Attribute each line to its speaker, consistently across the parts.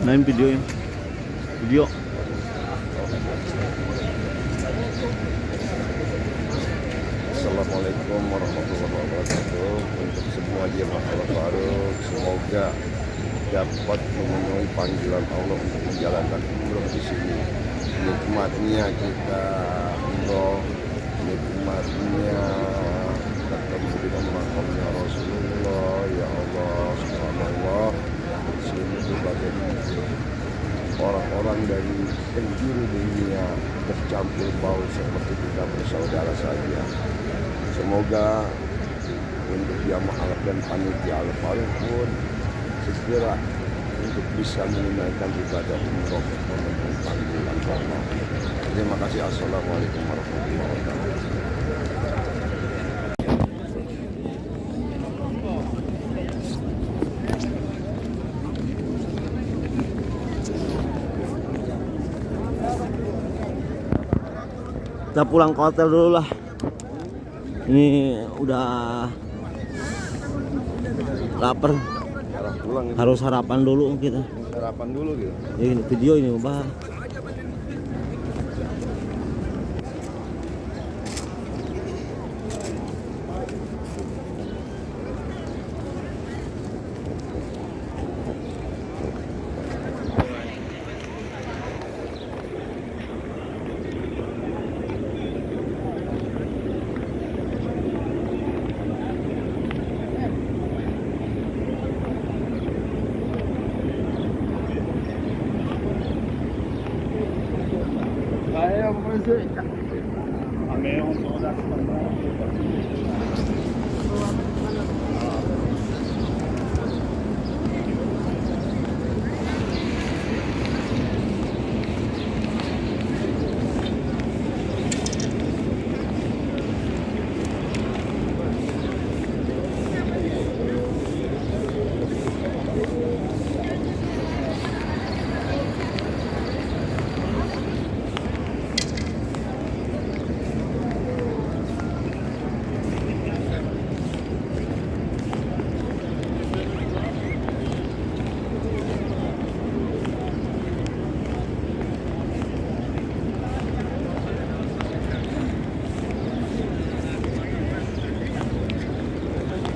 Speaker 1: Nah, yung video yun. Video.
Speaker 2: Assalamualaikum warahmatullahi wabarakatuh. Untuk semua jemaah Al-Faruq, semoga dapat memenuhi panggilan Allah untuk menjalankan umroh di sini. Nikmatnya kita umroh, nikmatnya ketemu dengan makamnya Rasulullah. Ya Allah, subhanallah, sini berbagai orang-orang dari penjuru dunia tercampur baur seperti kita bersaudara saja. Semoga untuk jamaah dan panitia Al-Faruq pun segera untuk bisa menunaikan ibadah umroh memenuhi panggilan Allah. Terima kasih. Assalamualaikum warahmatullahi wabarakatuh.
Speaker 1: Kita pulang ke hotel dulu lah. Ini udah lapar.
Speaker 2: Pulang gitu.
Speaker 1: Harus sarapan dulu kita.
Speaker 2: Sarapan dulu gitu.
Speaker 1: Ini video ini Mbak.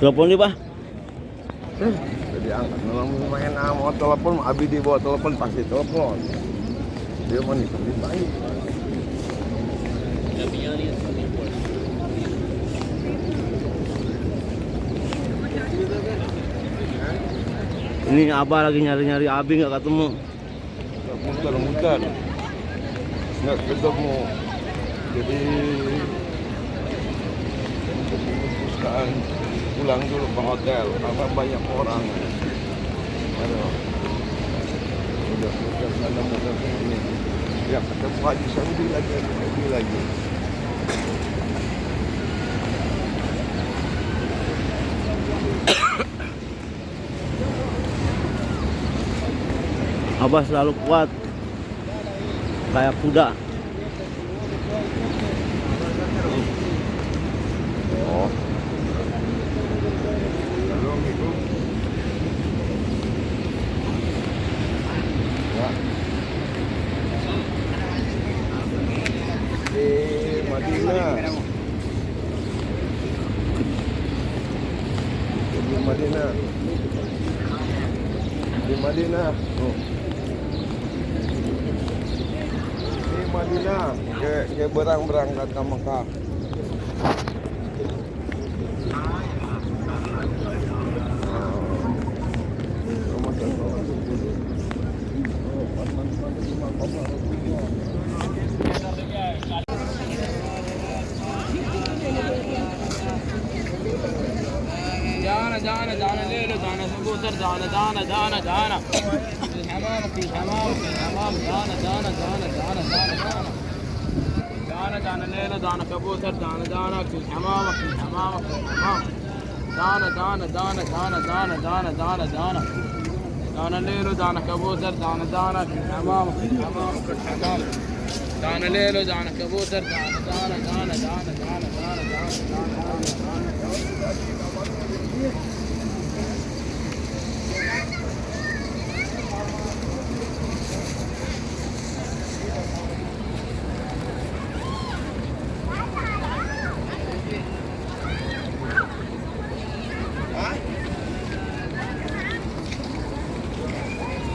Speaker 1: Telepon nih, Pak.
Speaker 2: Jadi angkat, memang main mau telepon, Abi di bawa telepon pasti telepon. Dia mau nih, lebih baik.
Speaker 1: Ini Abah lagi nyari-nyari Abi nggak ketemu.
Speaker 2: Muter-muter, nggak ketemu. Jadi untuk memutuskan pulang dulu ke hotel karena banyak orang. Aduh, udah muter sana muter sini. Ya ketemu Haji Sambil lagi.
Speaker 1: Abah selalu kuat kayak kuda.
Speaker 2: Oh. Assalamualaikum. Ya. Madinah. Di Madinah. Oh. Di Madinah. Ke berangkat ke Mekah.
Speaker 3: जाना ले लो जाना कबूतर जाना في الحمام जाना ले लो जाना कबूतर जाना في الحمام जाना ले लो जाना कबूतर जाना في الحمام जाना ले लो जाना कबूतर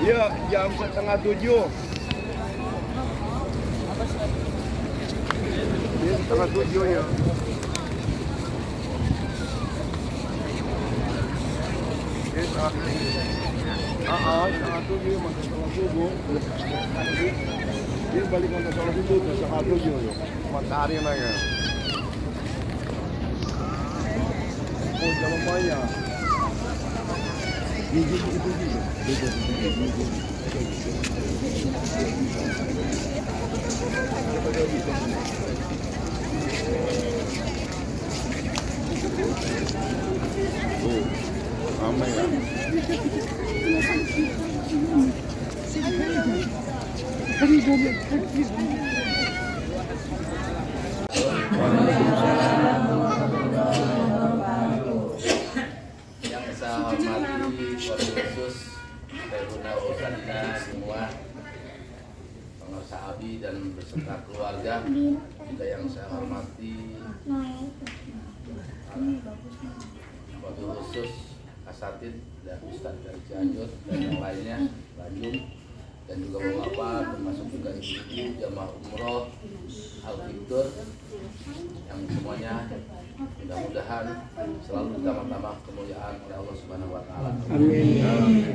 Speaker 2: Iya, jam 6:30. Ini 6:30 ya. Ini 6:30 masuk sholat subuh. Dia balik ke sholat subuh ke 6:30 ya. Matahari naiknya. Oh, jangan banyak. Gigi begitu juga. Tuh, ramai ya.
Speaker 4: Yang saya hormati khusus Teruna Usanina semua pengusaha Abi dan beserta keluarga, juga yang saya hormati wabil khusus Asatid dan Ustadz dari Cianjur dan yang lainnya Bandung, dan juga bapak termasuk juga ibu-ibu jamaah umroh Al-Fitur yang semuanya mudah-mudahan selalu ditambah-tambah kemuliaan oleh Allah Subhanahu wa taala. Amin.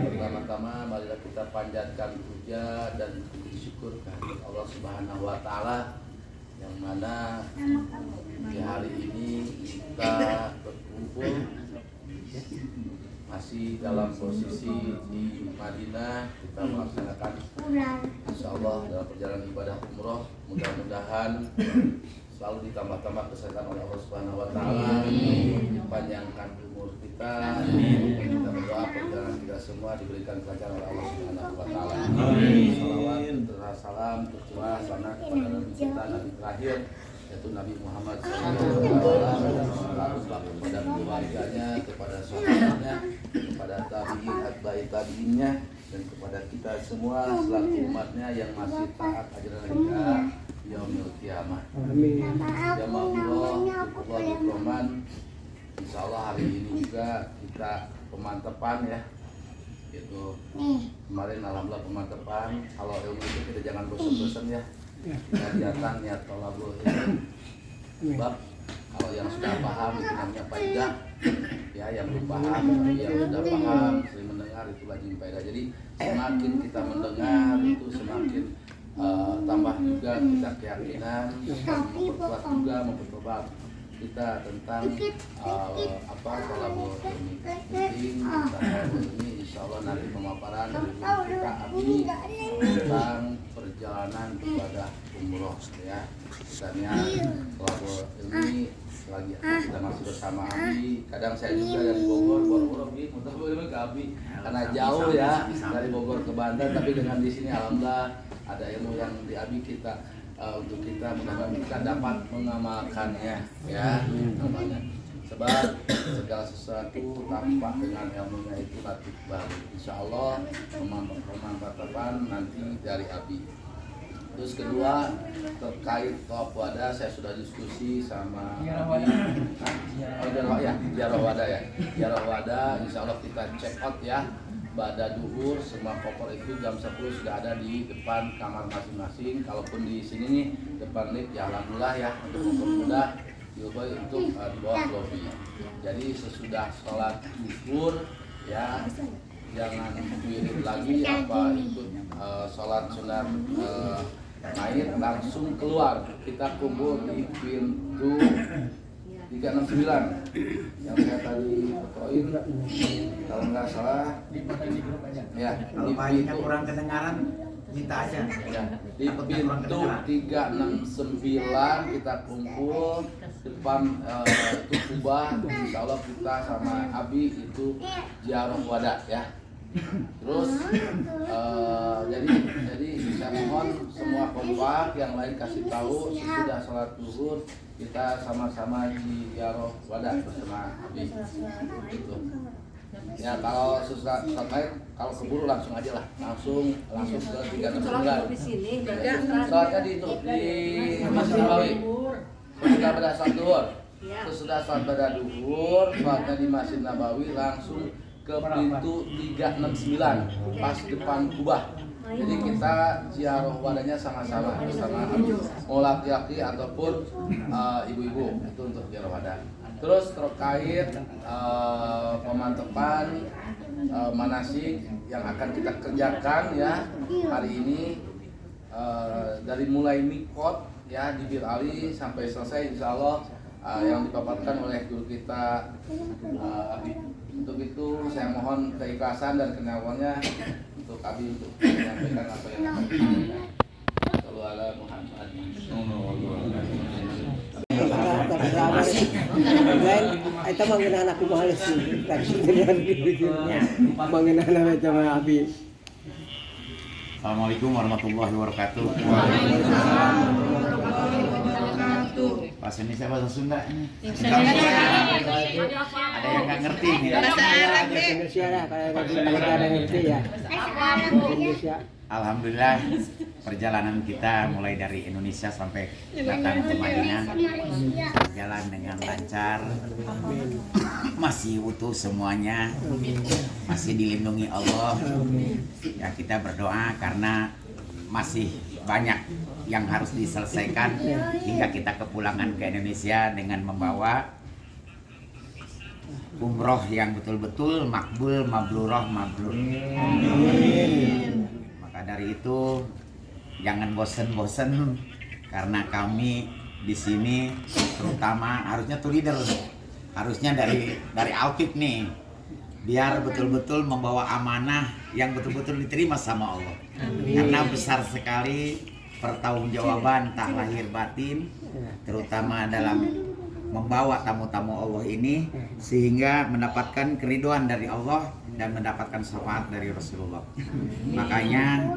Speaker 4: Pertama-tama marilah kita panjatkan puja dan puji syukur kehadirat Allah Subhanahu wa taala yang mana di hari ini kita berkumpul masih dalam posisi di Madinah, kita melaksanakan insyaallah dalam perjalanan ibadah umroh. Mudah-mudahan selalu ditambah-tambah kesehatan oleh Allah Subhanahu wa taala, dipanjangkan umur kita, kita berdoa perjalanan kita semua diberikan kelancaran oleh Allah Subhanahu wa taala. Amin. Salawat salam tercurah sana kepada Nabi kita, Nabi terakhir yaitu Nabi Muhammad SAW, kepada keluarganya, kepada sahabatnya, kepada tabi'in, atba'i tabi'innya, dan kepada kita semua selaku umatnya yang masih taat ajaran kita yaumil qiyamah. Amin. Jamaah Allah, insyaallah hari ini juga kita pemantapan ya, yaitu kemarin alhamdulillah pemantapan. Kalau ilmu itu kita jangan bosan-bosan ya, kita niatan niat tolabul ilmu. Sebab kalau yang sudah paham itu namanya faedah, ya yang belum paham tapi yang sudah paham sering mendengar itu lagi faedah. Jadi semakin kita mendengar itu semakin tambah juga kita keyakinan, memperkuat kita tentang tolabul ilmi penting. Ini insyaallah nanti pemaparan dari kita Abi tentang perjalanan kepada umroh ya. Misalnya tolabul ilmi lagi kita masih bersama Abi. Kadang saya juga dari Bogor mudah-mudahan ke Abi karena jauh ya dari Bogor ke Banten, tapi dengan di sini alhamdulillah ada ilmu yang di Abi kita untuk kita mudah-mudahan kita dapat mengamalkannya ya namanya. Sebab segala sesuatu tampak dengan ilmunya itu latif baru. Insyaallah pemantapan nanti dari Abi. Terus kedua terkait tawaf wada, saya sudah diskusi sama Abi. Ziarah wada ya. Ziarah wada insyaallah kita check out ya. Pada duhur semua koper itu jam 10 sudah ada di depan kamar masing-masing. Kalaupun di sini nih depan lift ya alhamdulillah ya untuk mempermudah diubah untuk di bawah lobby. Jadi sesudah sholat duhur ya jangan wirid lagi apa ikut sholat sunat naik langsung keluar. Kita kumpul di pintu 369 yang saya tadi fotoin kalau nggak salah ya
Speaker 5: kalau
Speaker 4: di
Speaker 5: banyak
Speaker 4: pintu
Speaker 5: kurang kedengaran minta aja
Speaker 4: ya, di pintu 369 kita kumpul depan itu Kubah. Insyaallah kita sama Abi itu ziarah wada ya. Terus jadi saya mohon semua kompak yang lain kasih tahu sesudah sholat zuhur kita sama-sama di ziarah wada bersama Abi gitu. Ya kalau susah lain kalau keburu langsung aja lah langsung ke 369
Speaker 6: di sini
Speaker 4: sholatnya di itu di Masjid Nabawi sesudah pada sholat duhur. Sesudah sholat pada duhur sholatnya di Masjid Nabawi langsung ke pintu 369 pas depan kubah. Jadi kita ziarah wadahnya sama-sama bersama mau laki-laki ataupun ibu-ibu, itu untuk ziarah wadah. Terus terkait pemantapan manasik yang akan kita kerjakan ya hari ini, dari mulai mikot ya di Bir Ali sampai selesai insya Allah yang dipaparkan oleh guru kita Abi. Untuk itu saya mohon keikhlasan dan kenawannya untuk Abi untuk menyampaikan apa yang akan disampaikan. Sallu ala Muhammad.
Speaker 6: Dan itu mengenai anak mahal sih. Mengenai macam Abi.
Speaker 5: Assalamualaikum warahmatullahi wabarakatuh. Bahasa Indonesia, bahasa Sunda ini. Ada yang nggak ngerti nih.
Speaker 6: Bahasa Indonesia lah, kalau ada yang ngerti ya. Indonesia.
Speaker 5: Alhamdulillah perjalanan kita mulai dari Indonesia sampai datang ke Madinah berjalan dengan lancar, masih utuh semuanya, masih dilindungi Allah. Ya kita berdoa karena masih banyak yang harus diselesaikan hingga kita kepulangan ke Indonesia dengan membawa umroh yang betul-betul makbul, mabrurah, mabrur. Maka dari itu jangan bosen-bosen karena kami di sini terutama harusnya tuh leader, harusnya dari Alfik nih, biar betul-betul membawa amanah yang betul-betul diterima sama Allah. Karena besar sekali pertanggungjawaban tak lahir batin, terutama dalam membawa tamu-tamu Allah ini sehingga mendapatkan keriduan dari Allah dan mendapatkan syafaat dari Rasulullah. Makanya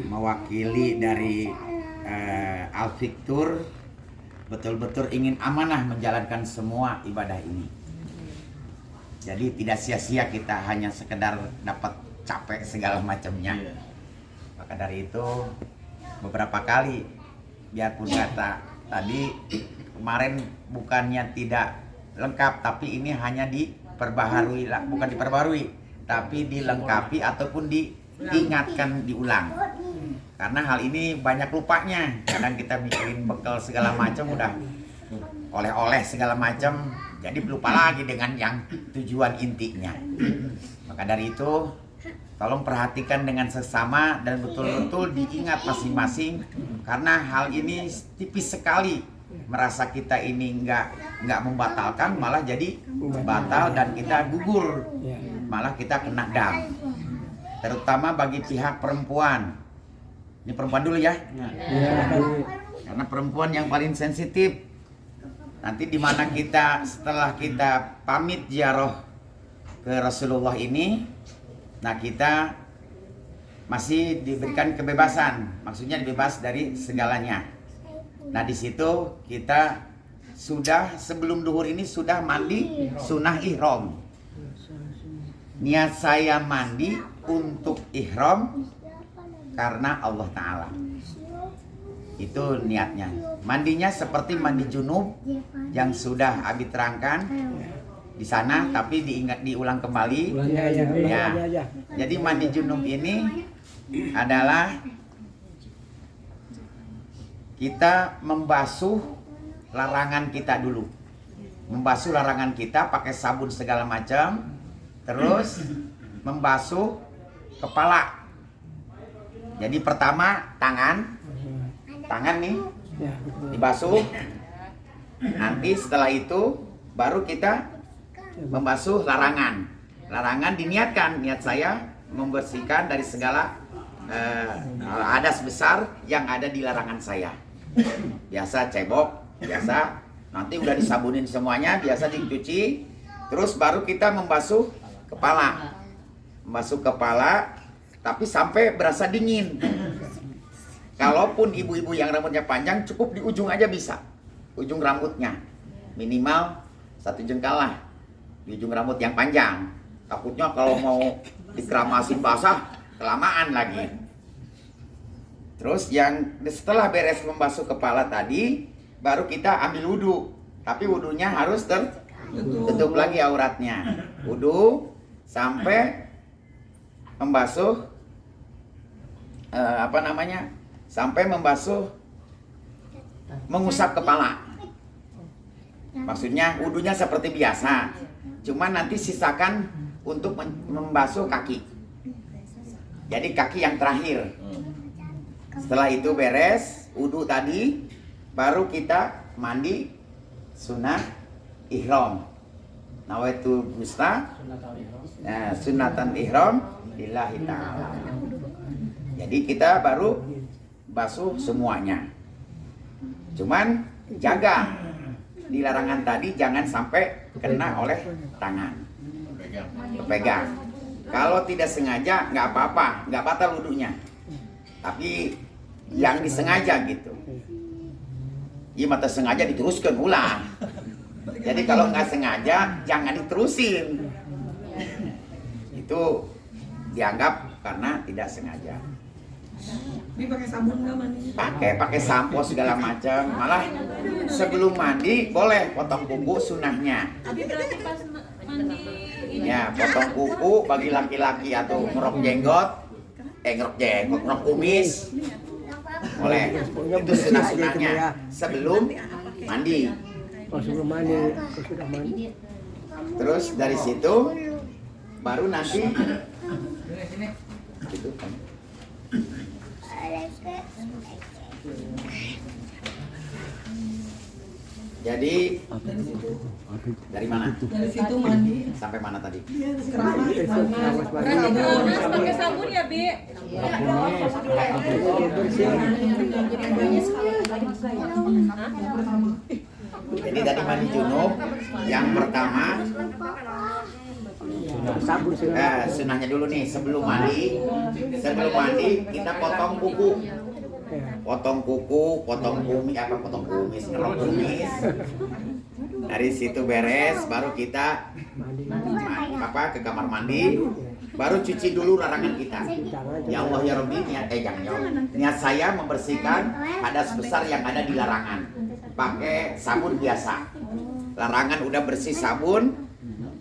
Speaker 5: mewakili dari Alfik Tour betul-betul ingin amanah menjalankan semua ibadah ini. Jadi tidak sia-sia kita hanya sekedar dapat capek segala macamnya. Maka dari itu beberapa kali biarpun kata tadi kemarin bukannya tidak lengkap, tapi ini hanya diperbaharui, bukan diperbarui, tapi dilengkapi ataupun diingatkan, diulang. Karena hal ini banyak lupanya. Kadang kita mikirin bekal segala macam, udah oleh-oleh segala macam, jadi lupa lagi dengan yang tujuan intinya. Maka dari itu tolong perhatikan dengan sesama dan betul-betul diingat masing-masing, karena hal ini tipis sekali. Merasa kita ini nggak membatalkan, malah jadi batal dan kita gugur, malah kita kena dam. Terutama bagi pihak perempuan. Ini perempuan dulu ya, karena perempuan yang paling sensitif. Nanti dimana kita setelah kita pamit ziarah ke Rasulullah ini, nah kita masih diberikan kebebasan, maksudnya bebas dari segalanya. Nah di situ kita sudah sebelum duhur ini sudah mandi sunnah ihram. Niat saya mandi untuk ihram karena Allah Ta'ala. Itu niatnya. Mandinya seperti mandi junub yang sudah Abi terangkan di sana, tapi diulang kembali. Ya. Jadi mandi junub ini adalah kita membasuh larangan kita dulu. Membasuh larangan kita pakai sabun segala macam, terus membasuh kepala. Jadi pertama tangan nih dibasuh. Nanti setelah itu baru kita membasuh larangan. Larangan diniatkan, niat saya membersihkan dari segala hadas besar yang ada di larangan saya. Biasa cebok, biasa nanti udah disabunin semuanya, biasa dicuci. Terus baru kita membasuh kepala. Membasuh kepala tapi sampai berasa dingin. Kalaupun ibu-ibu yang rambutnya panjang, cukup di ujung aja bisa. Ujung rambutnya minimal 1 jengkal lah di ujung rambut yang panjang. Takutnya kalau mau dikeramasin basah kelamaan lagi. Terus yang setelah beres membasuh kepala tadi, baru kita ambil wudhu. Tapi wudhunya harus tutup lagi auratnya. Wudu sampai membasuh sampai membasuh mengusap kepala. Maksudnya wudunya seperti biasa, cuman nanti sisakan untuk membasuh kaki. Jadi kaki yang terakhir. Setelah itu beres wudu tadi, baru kita mandi sunnah ihram. Nawaitu gusta sunatan ihram lillahi ta'ala. Jadi kita baru basuh semuanya. Cuman jaga di larangan tadi jangan sampai kena oleh tangan. Pegang. Kalau tidak sengaja nggak apa-apa, nggak batal wudunya. Tapi yang disengaja gitu. Iya mata sengaja diteruskan ulang. Jadi kalau nggak sengaja jangan diterusin. Itu dianggap karena tidak sengaja.
Speaker 7: Ini pakai sabun nggak mandinya?
Speaker 5: Pakai sampo segala macam. Malah sebelum mandi boleh potong kuku sunahnya.
Speaker 7: Tapi berarti pas mandi ini
Speaker 5: Ya, potong kuku bagi laki-laki atau ngerok jenggot, ngerok kumis. Boleh. Itu sunah-sunahnya sebelum mandi.
Speaker 6: Oh, sebelum mandi, sudah mandi.
Speaker 5: Terus dari situ baru nanti gitu kan. Jadi dari mana?
Speaker 7: dari situ mandi.
Speaker 5: Sampai mana tadi?
Speaker 7: Harus pakai sabun ya, Bi?
Speaker 5: Jadi tadi mandi junub yang pertama
Speaker 6: Sabun
Speaker 5: sunahnya dulu nih sebelum mandi kita potong kuku, potong kumis, ngerok kumis. Dari situ beres baru kita ke kamar mandi, baru cuci dulu larangan kita. Ya Allah ya Rabbi, niat saya membersihkan hadas besar yang ada di larangan pakai sabun biasa. Larangan udah bersih sabun,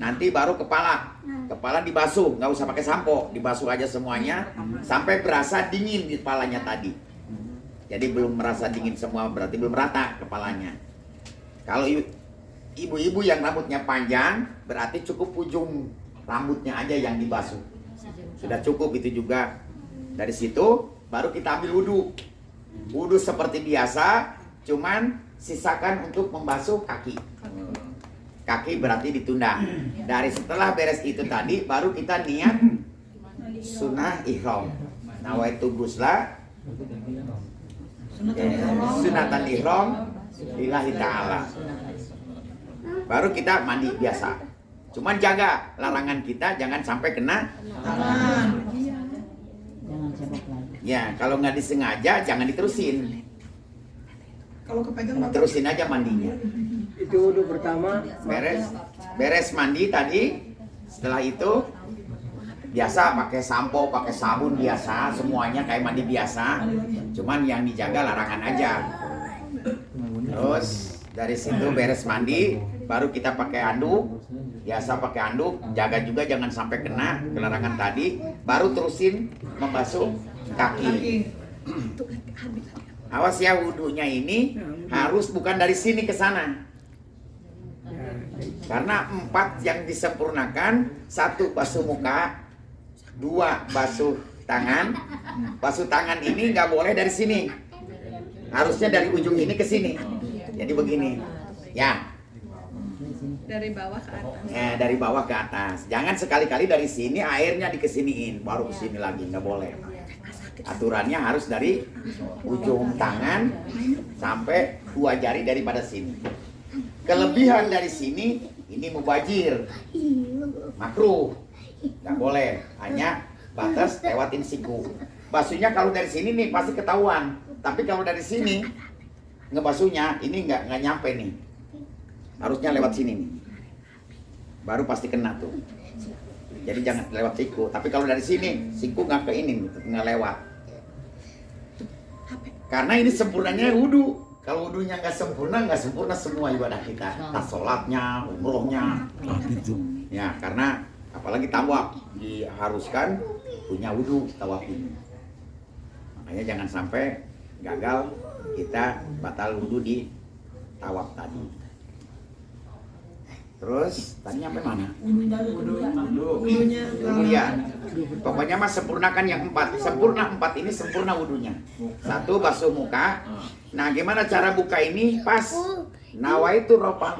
Speaker 5: nanti baru kepala dibasuh, nggak usah pakai sampo, dibasuh aja semuanya sampai berasa dingin di kepalanya tadi. Jadi belum merasa dingin semua, berarti belum rata kepalanya. Kalau ibu-ibu yang rambutnya panjang, berarti cukup ujung rambutnya aja yang dibasuh, sudah cukup itu juga. Dari situ baru kita ambil wudhu seperti biasa, cuman sisakan untuk membasuh kaki. Kaki berarti ditunda. Dari setelah beres itu tadi baru kita niat sunnah ihram. Nawaitu ghusla sunatan ihram lillahi ta'ala. Baru kita mandi biasa. Cuman jaga larangan kita jangan sampai kena tangan. Ya, kalau nggak disengaja jangan diterusin.
Speaker 7: Kalau kepegang
Speaker 5: Terusin aja mandinya.
Speaker 6: itu wudhu pertama.
Speaker 5: Beres mandi tadi, setelah itu biasa pakai sampo, pakai sabun biasa, semuanya kayak mandi biasa. Cuman yang dijaga larangan aja. Terus dari situ beres mandi, baru kita pakai anduk. Biasa pakai anduk, jaga juga jangan sampai kena ke larangan tadi. Baru terusin membasuh kaki. Awas ya, wudhunya ini harus bukan dari sini ke sana. Karena 4 yang disempurnakan, 1 basuh muka, 2 basuh tangan. Basuh tangan ini nggak boleh dari sini, harusnya dari ujung ini ke sini. Jadi begini, ya.
Speaker 7: dari bawah ke atas.
Speaker 5: Ya, dari bawah ke atas. Jangan sekali-kali dari sini airnya dikesiniin, baru ke sini lagi, nggak boleh. Aturannya harus dari ujung tangan sampai 2 jari daripada sini. Kelebihan dari sini, ini mubajir, makruh, nggak boleh. Hanya batas lewatin siku. Basuhnya kalau dari sini nih pasti ketahuan. Tapi kalau dari sini ngebasuhnya ini nggak nyampe nih. Harusnya lewat sini nih. Baru pasti kena tuh. Jadi jangan lewat siku. Tapi kalau dari sini siku nggak ke ini, nggak lewat. Karena ini sempurnanya wudhu. Kalau wudunya nggak sempurna semua ibadah kita. Tas sholatnya, umrohnya.
Speaker 1: Gitu.
Speaker 5: Ya, karena apalagi tawaf diharuskan punya wudu tawaf ini. Makanya jangan sampai gagal kita batal wudu di tawaf tadi. Terus tadi sampai mana?
Speaker 7: Wudhunya.
Speaker 5: Iya. Pokoknya mas sempurnakan yang 4. Sempurna 4 ini sempurna wudunya. 1 basuh muka. Nah, gimana cara buka ini? Pas nawaitu ropal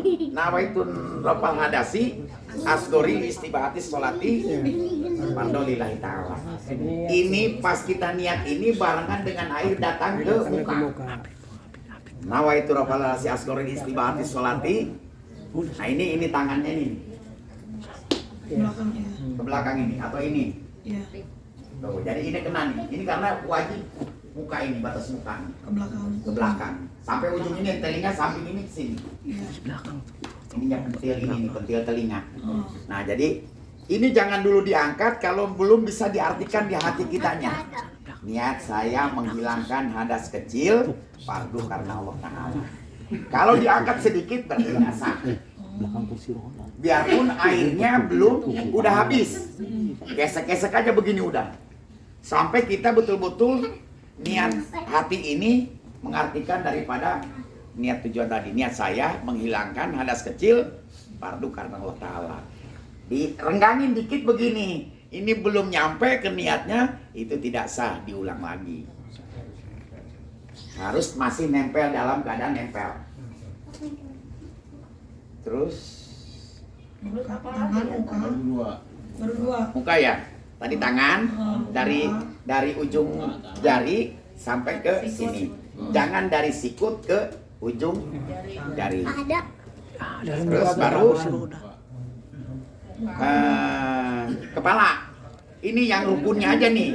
Speaker 5: hadasi asgori istibahati sholati fardolillahi ta'ala. Ini pas kita niat ini barengan dengan air datang ke muka. Nawaitu ropal hadasi asgori istibahati sholati. Nah ini tangannya nih.
Speaker 7: Belakangnya.
Speaker 5: Ke belakang ini atau ini.
Speaker 7: Iya.
Speaker 5: Tuh, jadi ini kena nih. Ini karena wajib muka ini, batas muka nih.
Speaker 7: Ke belakang.
Speaker 5: Ke belakang. Sampai ujung ini telinga samping ini ke sini.
Speaker 7: Iya.
Speaker 5: Ini yang pentil ini nih, pentil telinga.
Speaker 7: Oh.
Speaker 5: Nah, jadi ini jangan dulu diangkat kalau belum bisa diartikan di hati kitanya. Niat saya menghilangkan hadas kecil fardu karena Allah Ta'ala. Kalau diangkat sedikit berarti nggak sah. Biarpun airnya belum udah habis. Gesek-gesek aja begini udah. Sampai kita betul-betul niat hati ini mengartikan daripada niat tujuan tadi. Niat saya menghilangkan hadas kecil fardu karena Allah Ta'ala. Direnggangin dikit begini. Ini belum nyampe ke niatnya, itu tidak sah, diulang lagi. Harus masih nempel dalam keadaan nempel. Terus
Speaker 7: Tangan, muka. Baru 2.
Speaker 5: muka ya. Tadi tangan dari ujung jari sampai ke sini. Jangan dari sikut ke ujung jari. Terus baru kepala. Ini yang rukunnya aja nih.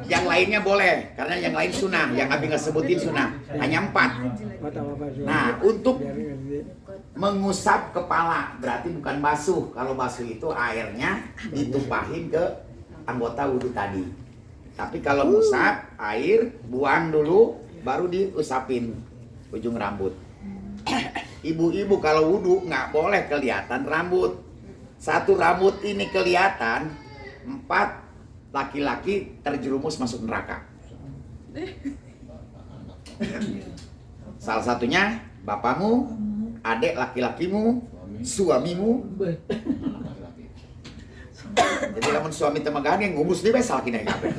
Speaker 5: Yang lainnya boleh, karena yang lain sunnah. Yang Abi nggak sebutin sunnah. Hanya 4. Nah, untuk mengusap kepala berarti bukan basuh. Kalau basuh itu airnya ditumpahin ke anggota wudhu tadi. Tapi kalau usap, air buang dulu, baru diusapin ujung rambut. Ibu-ibu kalau wudhu nggak boleh kelihatan rambut. 1 rambut ini kelihatan, 4 laki-laki terjerumus masuk neraka. Salah satunya bapakmu, adik laki-lakimu, suamimu. Jadi lamun suami temagane ngubus di besal kini kabeh.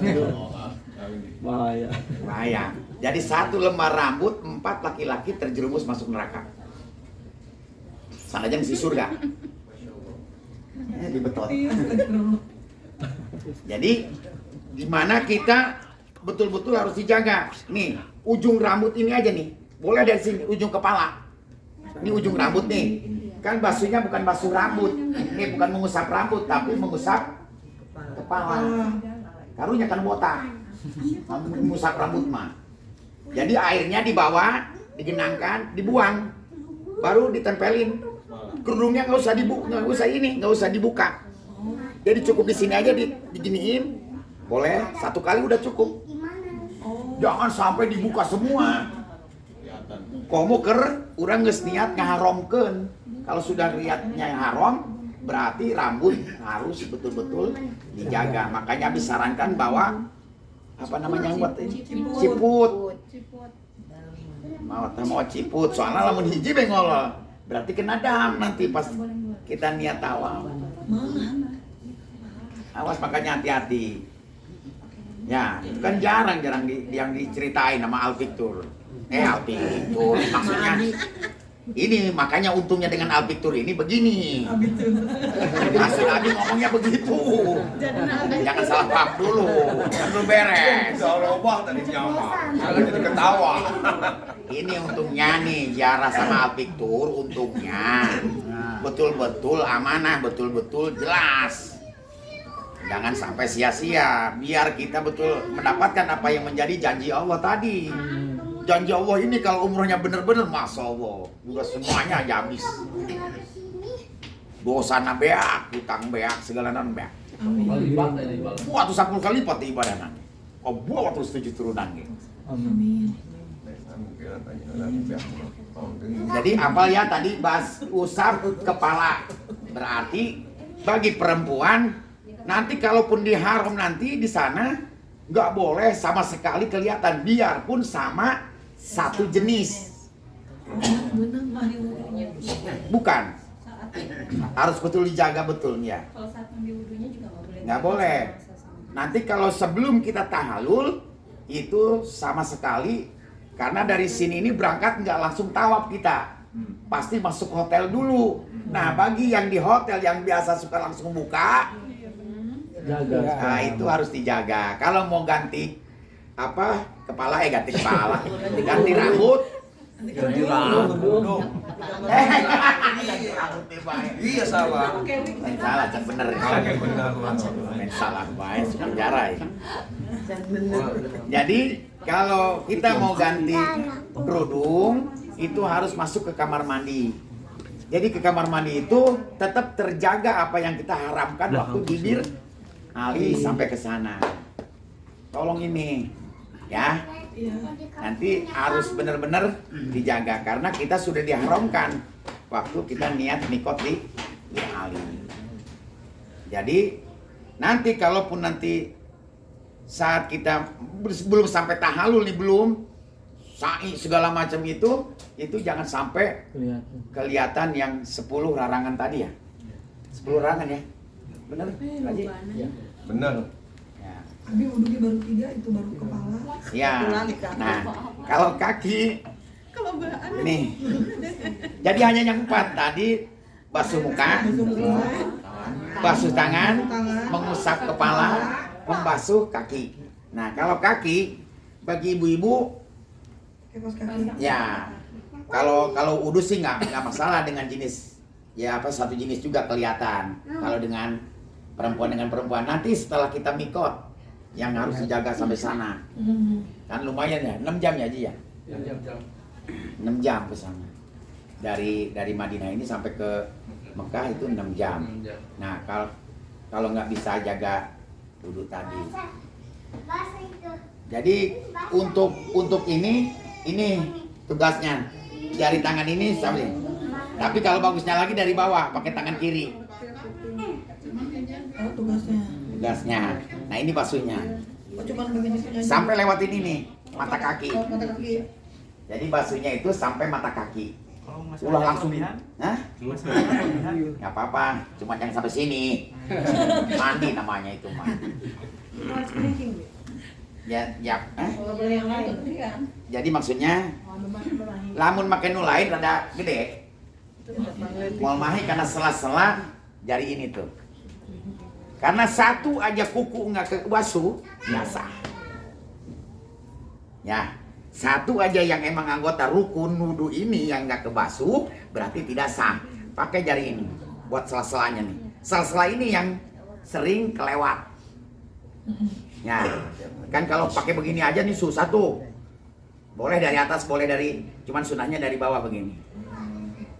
Speaker 5: Bahaya. Jadi 1 lembar rambut 4 laki-laki terjerumus masuk neraka. Sana aja mesti surga. Di beton. Jadi dimana kita betul-betul harus dijaga. Nih ujung rambut ini aja nih. Boleh dari sini ujung kepala. Ini ujung rambut nih. Kan basuhnya bukan basuh rambut. Ini bukan mengusap rambut tapi mengusap kepala. Karunya kan botak. Mengusap rambut mah. Jadi airnya dibawa, digenangkan, dibuang. Baru ditempelin. Kerudungnya nggak usah dibuka. Jadi cukup di sini aja diginiin. Boleh 1 kali udah cukup. Jangan sampai dibuka semua. Komo ker urang geus niat ngaharomkeun. Kalau sudah niatnya haram, berarti rambut harus betul-betul dijaga. Makanya Abi sarankan bahwa apa namanya buat ciput. Mau ciput, soalnya lamun hiji bengol. Berarti kena dam nanti pas kita niat tawaf. Awas makanya hati-hati. Ya, itu kan jarang yang diceritain sama Alpiktur. Alpiktur maksudnya ini, makanya untungnya dengan Alpiktur ini begini. Maksud Abi ngomongnya begitu. Jangan salah paham dulu. Kan belum beres.
Speaker 2: Robah tadi nyawa. Jangan jadi ketawa.
Speaker 5: Ini untungnya nih ziarah sama Alpiktur, untungnya betul-betul amanah, betul-betul jelas. Jangan sampai sia-sia, biar kita betul mendapatkan apa yang menjadi janji Allah tadi. Janji Allah ini kalau umrohnya bener-bener, Masya Allah, udah semuanya aja habis. Dosana beak, hutang beak, segala nan beak. Buat 10 kali lipat ibadahnya. Buat 7 turunan gitu.
Speaker 7: Amin.
Speaker 5: Jadi apal ya tadi bahas usap kepala. Berarti bagi perempuan nanti kalaupun di haram nanti di sana nggak boleh sama sekali kelihatan biarpun sama satu jenis. Bukan. Harus betul dijaga betul ya.
Speaker 8: Kalau saat mandi wudunya juga
Speaker 5: Nggak boleh. Nanti kalau sebelum kita tahalul itu sama sekali karena dari sini ini berangkat nggak langsung tawaf kita, pasti masuk hotel dulu. Nah bagi yang di hotel yang biasa suka langsung buka, nah itu harus dijaga. Kalau mau ganti apa kepala ganti kepala, ganti rambut.
Speaker 1: Ganti rambut.
Speaker 2: Iya salah.
Speaker 5: Salah, cek bener. Salah, baik, sudah jarai. Jadi kalau kita mau ganti kerudung itu harus masuk ke kamar mandi. Jadi ke kamar mandi itu tetap terjaga apa yang kita haramkan waktu bibir Ali sampai ke sana. Tolong ini ya. Nanti harus benar-benar dijaga karena kita sudah diharamkan waktu kita niat nikot di Ali. Jadi nanti kalaupun nanti saat kita belum sampai tahalul nih belum sa'i segala macam itu jangan sampai kelihatan yang 10 larangan tadi ya. 10 larangan ya. Benar? Haji?
Speaker 2: Benar.
Speaker 7: Abi wudhunya baru 3, itu baru kepala.
Speaker 5: Ya. Nah, kalau kaki nih. Jadi hanya yang 4 tadi basuh muka, basuh tangan, mengusap kepala, membasuh kaki. Nah, kalau kaki bagi ibu-ibu
Speaker 7: Kepos kaki.
Speaker 5: ya kalau wudhu sih nggak masalah dengan jenis ya apa satu jenis juga kelihatan. Kalau dengan perempuan nanti setelah kita mikot yang harus dijaga sampai sana kan lumayan ya 6 jam ya Ji ya 6 jam ke sana dari Madinah ini sampai ke Mekah itu 6 jam. Nah kalau nggak bisa jaga wudhu tadi, jadi untuk ini tugasnya jari tangan ini sampai. Tapi kalau bagusnya lagi dari bawah pakai tangan kiri.
Speaker 7: Oh, tugasnya.
Speaker 5: Nah ini basuhnya.
Speaker 7: Oh, cuman begini aja.
Speaker 5: Sampai lewatin ini mata kaki.
Speaker 7: Oh, mata kaki.
Speaker 5: Jadi basuhnya itu sampai mata kaki. Ulah langsung. Hah? Nggak apa-apa, cuma yang sampai sini. Mandi namanya itu mah. Ya. Jadi maksudnya lamun makan nu lain rada gede. Mau mahi karena sela-sela jari ini tuh. Karena satu aja kuku nggak kebasuh, nggak sah. Ya, satu aja yang emang anggota rukun wudu ini yang nggak kebasuh, berarti tidak sah. Pakai jari ini buat sela-selanya nih. Sela-sela ini yang sering kelewat. Ya, kan kalau pakai begini aja nih susah tuh. Boleh dari atas, boleh dari, cuman sunahnya dari bawah begini.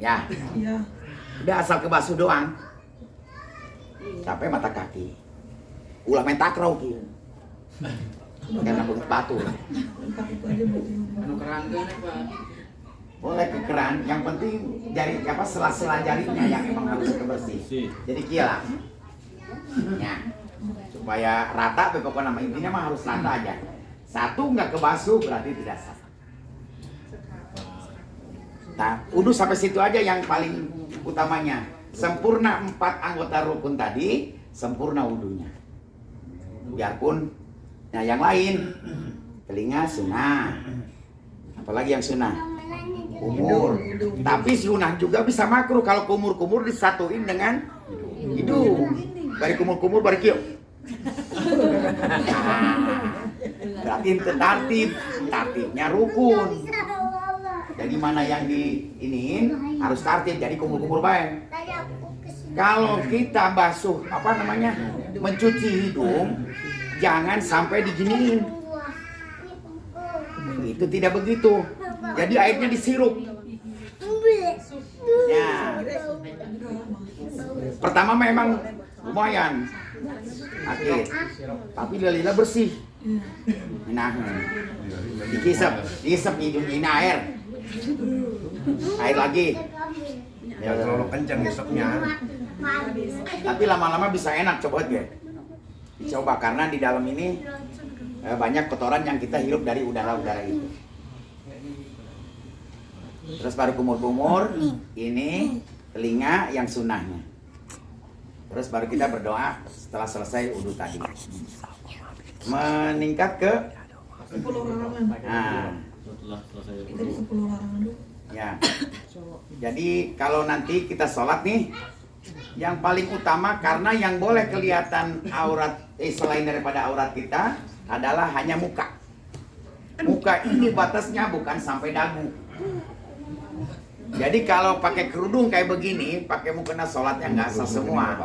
Speaker 5: Ya,
Speaker 7: Iya.
Speaker 5: udah asal kebasuh doang. Sampai mata kaki. Ulah main takraw kieu. Karena begitu batu.
Speaker 7: Pakai itu aja berarti.
Speaker 3: Anu kerangga nih Pak.
Speaker 5: Boleh ke keran, yang penting jari apa sela-sela jarinya yang emang harus bersih. Jadi kieu ya. Supaya rata pokoknya nama intinya mah harus rata aja. Satu nggak kebasuh berarti tidak sah. Nah, udah sampai situ aja yang paling utamanya. Sempurna 4 anggota rukun tadi, sempurna wudunya. Biarpun nah yang lain telinga sunnah. Apalagi yang sunnah? Kumur. Tapi sunnah juga bisa makruh kalau kumur-kumur disatuin dengan hidung. Bari kumur-kumur bari kieu. Berarti tertibnya rukun. Jadi mana yang diiniin harus tertib, jadi kumur-kumur baik. Kalau kita basuh mencuci hidung, jangan sampai diginiin. Itu tidak begitu. Jadi airnya disirup. Ya. Pertama memang lumayan sakit, tapi lila bersih. Nah, diisep hidung ini air lagi.
Speaker 2: Ya terlalu kencang isepnya.
Speaker 5: Tapi lama-lama bisa enak, coba aja. Coba karena di dalam ini banyak kotoran yang kita hirup dari udara-udara itu. Terus baru kumur-kumur, ini telinga yang sunnahnya. Terus baru kita berdoa setelah selesai wudhu tadi. Meningkat ke
Speaker 7: 10 larangan.
Speaker 5: nah,
Speaker 7: Itu 10 larangan dulu.
Speaker 5: ya. Jadi kalau nanti kita sholat nih, yang paling utama karena yang boleh kelihatan aurat selain daripada aurat kita adalah hanya muka. Muka ini batasnya bukan sampai dagu. Jadi kalau pakai kerudung kayak begini, pakai mukena sholatnya nggak sah semua.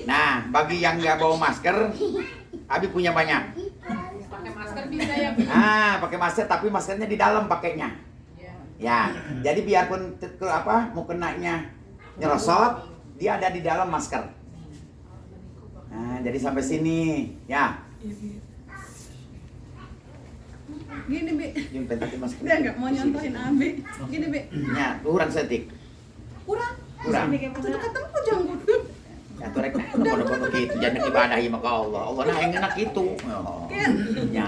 Speaker 5: Nah, bagi yang nggak bawa masker, Abi punya banyak.
Speaker 8: Pakai masker bisa ya?
Speaker 5: Ah, pakai masker tapi maskernya di dalam pakainya. Ya, jadi biarpun mukenanya nyerosot, dia ada di dalam masker. Nah, jadi sampai sini, ya.
Speaker 8: Gini, Bi.
Speaker 5: Yang penting masker.
Speaker 8: Dia nggak mau nyontohin Abi. Gini, Bi.
Speaker 5: Ya, kurang setik.
Speaker 8: Kurang.
Speaker 5: Kurang.
Speaker 8: Tutup ketemu janggut.
Speaker 5: Ya, tuh rek foto-foto gitu, jangan ibadah ya maka Allah. Allah nah yang enak itu. Oh. Ya.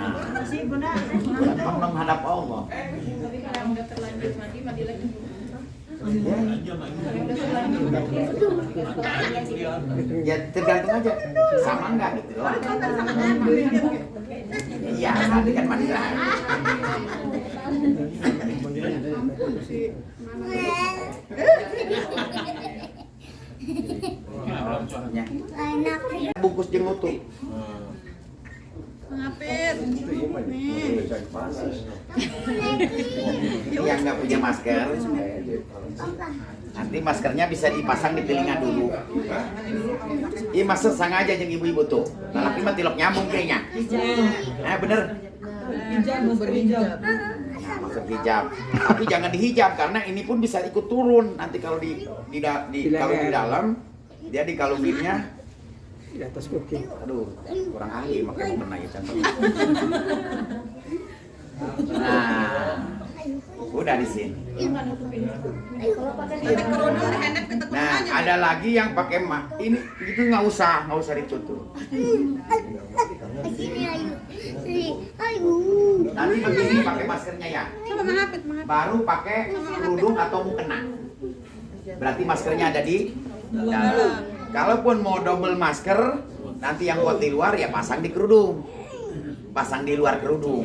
Speaker 5: Gampang menghadap Allah.
Speaker 8: Tapi kalau udah terlanjur mandi lagi dulu.
Speaker 5: Ya tergantung aja. Sama enggak gitu loh. Iya, nanti kan mandi lagi. Bungkus jeung utuh.
Speaker 8: Ngapir.
Speaker 5: Yang nggak punya masker, nanti maskernya bisa dipasang di telinga dulu. Iya masker sengaja jeung ibu-ibu tuh. Nah, laki mah tilok nyambung kayaknya. Bener.
Speaker 7: Hijab, masker hijab.
Speaker 5: Masker hijab. Tapi jangan dihijab karena ini pun bisa ikut turun. Nanti kalau kalau di dalam dia dikalunginnya
Speaker 6: Di atas kuping.
Speaker 5: aduh, kurang ahli makanya pernah itu. Nah, udah di sini. Nah, ada lagi yang pakai ini itu nggak usah ditutup. Nanti begini pakai maskernya ya. Baru pakai kerudung atau mukena. Berarti maskernya ada di dalam. Kalaupun mau double masker, nanti yang buat di luar ya pasang di kerudung. Pasang di luar kerudung.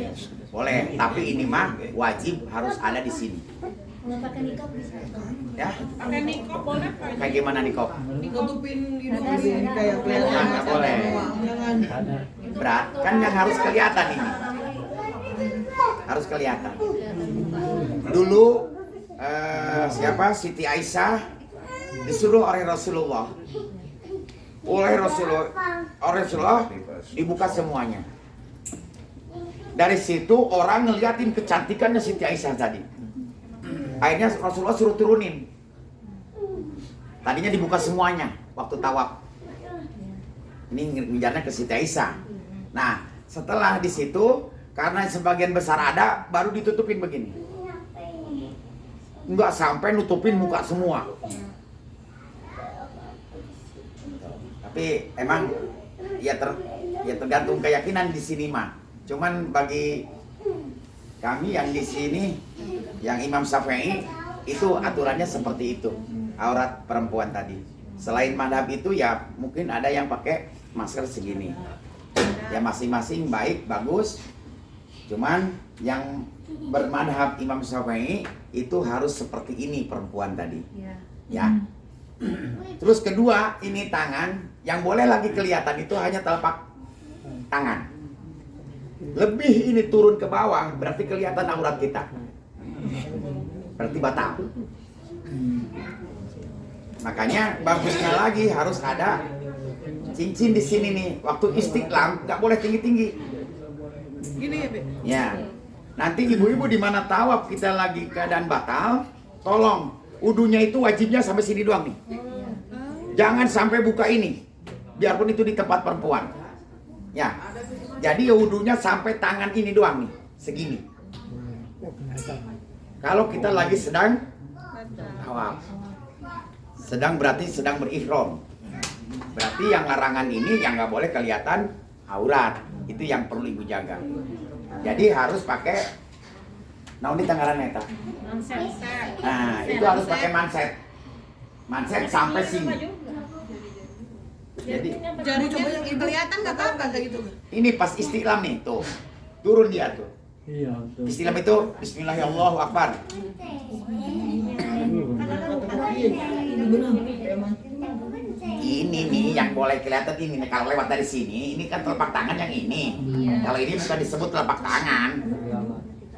Speaker 5: Boleh, tapi ini mah wajib harus ada di sini. Ya?
Speaker 8: Pakai nikop boleh, Pak?
Speaker 5: Kayak gimana nikop?
Speaker 7: Tutupin hidung kayak kelihatan.
Speaker 5: Nggak boleh.
Speaker 7: Jangan.
Speaker 5: Berat, kan yang harus kelihatan ini. Harus kelihatan. Dulu Siti Aisyah disuruh oleh Rasulullah dibuka semuanya. Dari situ orang ngeliatin kecantikannya Siti Aisyah tadi. Akhirnya Rasulullah suruh turunin. Tadinya dibuka semuanya waktu tawaf. Ini ngejarnya ke Siti Aisyah. Nah, setelah di situ karena sebagian besar ada, baru ditutupin begini. Enggak sampai nutupin muka semua. Tapi emang ya tergantung keyakinan di sini mah. Cuman bagi kami yang di sini, yang Imam Syafi'i itu aturannya seperti itu. Aurat perempuan tadi. Selain madhab itu ya mungkin ada yang pakai masker segini. Ya masing-masing baik, bagus. Cuman yang bermadhab Imam Syafi'i itu harus seperti ini perempuan tadi. Ya. Terus kedua, ini tangan yang boleh lagi kelihatan itu hanya telapak tangan. Lebih ini turun ke bawah berarti kelihatan aurat kita. Berarti batal. Makanya bagusnya lagi harus ada cincin di sini nih. Waktu istiqlam nggak boleh tinggi-tinggi.
Speaker 8: Gini ya, Bi.
Speaker 5: Ya. Nanti ibu-ibu di mana tawaf kita lagi keadaan batal, tolong wudunya itu wajibnya sampai sini doang nih. Jangan sampai buka ini. Biarpun itu di tempat perempuan. Ya. Jadi wudhunya sampai tangan ini doang nih, segini. Kalau kita lagi sedang tawaf, berarti sedang berihram. Berarti yang larangan ini yang nggak boleh kelihatan aurat. Itu yang perlu ibu jaga. Jadi harus pakai, nah ini tanggaran eta. Nah itu harus pakai manset sampai sini. Jadi
Speaker 8: Jarinya kelihatan nggak apa-apa kayak gitu.
Speaker 5: ini pas istiqlam nih tuh, turun dia tuh. Istiqlam itu Bismillahirrahmanirrahim. Ini nih yang boleh kelihatan ini. Kalau lewat dari sini, ini kan telapak tangan yang ini. Kalau ini bukan disebut telapak tangan,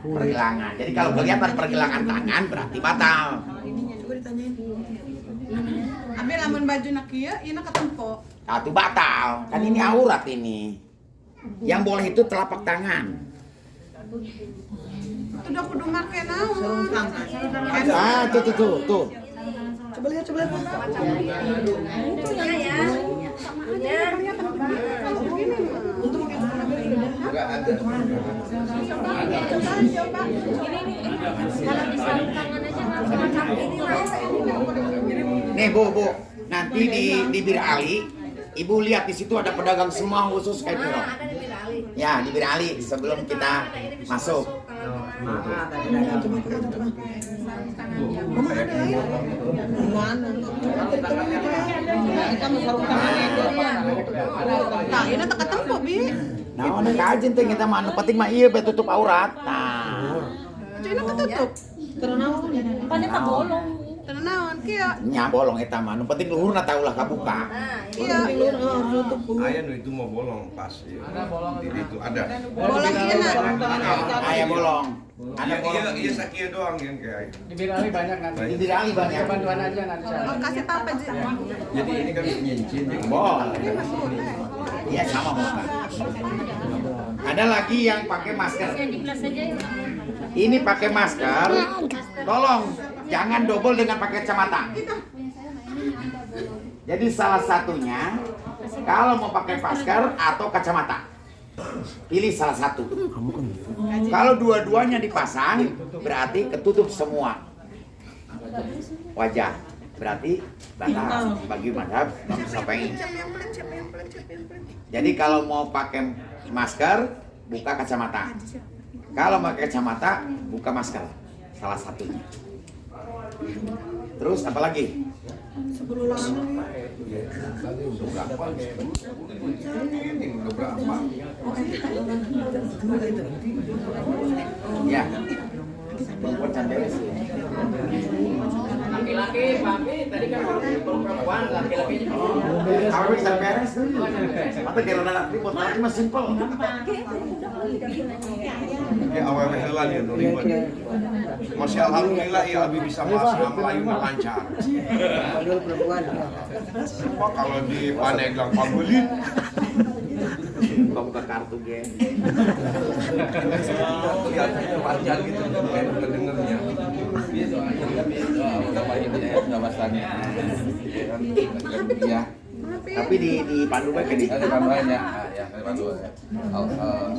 Speaker 5: pergelangan. Jadi kalau kelihatan pergelangan tangan berarti batal.
Speaker 8: Coba ditanyain. Ambil lamun baju nak ieu, ieu nak ketempo.
Speaker 5: Nah, itu batal. Kan ini aurat ini. Yang boleh itu telapak tangan.
Speaker 8: Itu udah kudu make naon?
Speaker 5: Ah, tuh.
Speaker 7: Coba lihat.
Speaker 5: Nih Bu, nanti di Bir Ali, Ibu lihat di situ ada pedagang semua khusus kayak gitu. Ya, di Bir Ali sebelum kita masuk.
Speaker 8: Nah, ini tak ketempo, Bi.
Speaker 5: Nah, udah kajen teh kita mah penting mah iya tutup aurat. Nah,
Speaker 8: Ini ketutup. Tenang naon kieu?
Speaker 5: nya bolong eta mah. Nu penting luhurna tahu lah kabuka.
Speaker 8: Iya.
Speaker 2: Ayah nu itu mau bolong pas. Di itu ada.
Speaker 8: Bolong ieu na.
Speaker 5: Aya bolong. Ada bolong.
Speaker 2: Iya sakieu doang yang kayak.
Speaker 3: Di Birali banyak nanti.
Speaker 5: Di Bir Ali banyak.
Speaker 3: Bantuan aja nanti.
Speaker 8: Oh, kasih tahu Pak Ji.
Speaker 2: Jadi ini kan nyincin.
Speaker 5: Boleh. Iya sama muka. Ada lagi yang pakai masker. Ini pakai masker. Tolong jangan double dengan pakai kacamata. Jadi salah satunya kalau mau pakai masker atau kacamata, pilih salah satu. Kalau dua-duanya dipasang berarti ketutup semua wajah. Berarti batal bagi mazhab Imam Syafi'i. Jadi kalau mau pakai masker buka kacamata. Kalau pakai kacamata buka masker. Salah satunya. Terus apa lagi? Ya. Perempuan beres ya.
Speaker 3: Laki-laki, Papi, tadi kan perempuan, laki-lakinya.
Speaker 5: Kalau bisa beres tuh. Mata karena nanti buat laki mah simpel.
Speaker 2: Ya awal heula ya nu ribet. Masya alhamdulillah ya abi bisa masuk Melayu lancar.
Speaker 6: Padahal perempuan.
Speaker 2: Apa kalau di Paneglang Pagulit?
Speaker 5: Buka kartu gen.
Speaker 2: Kelihatannya panjang gitu, enak kedengernya.
Speaker 5: Ya. Tapi di pandu baik di.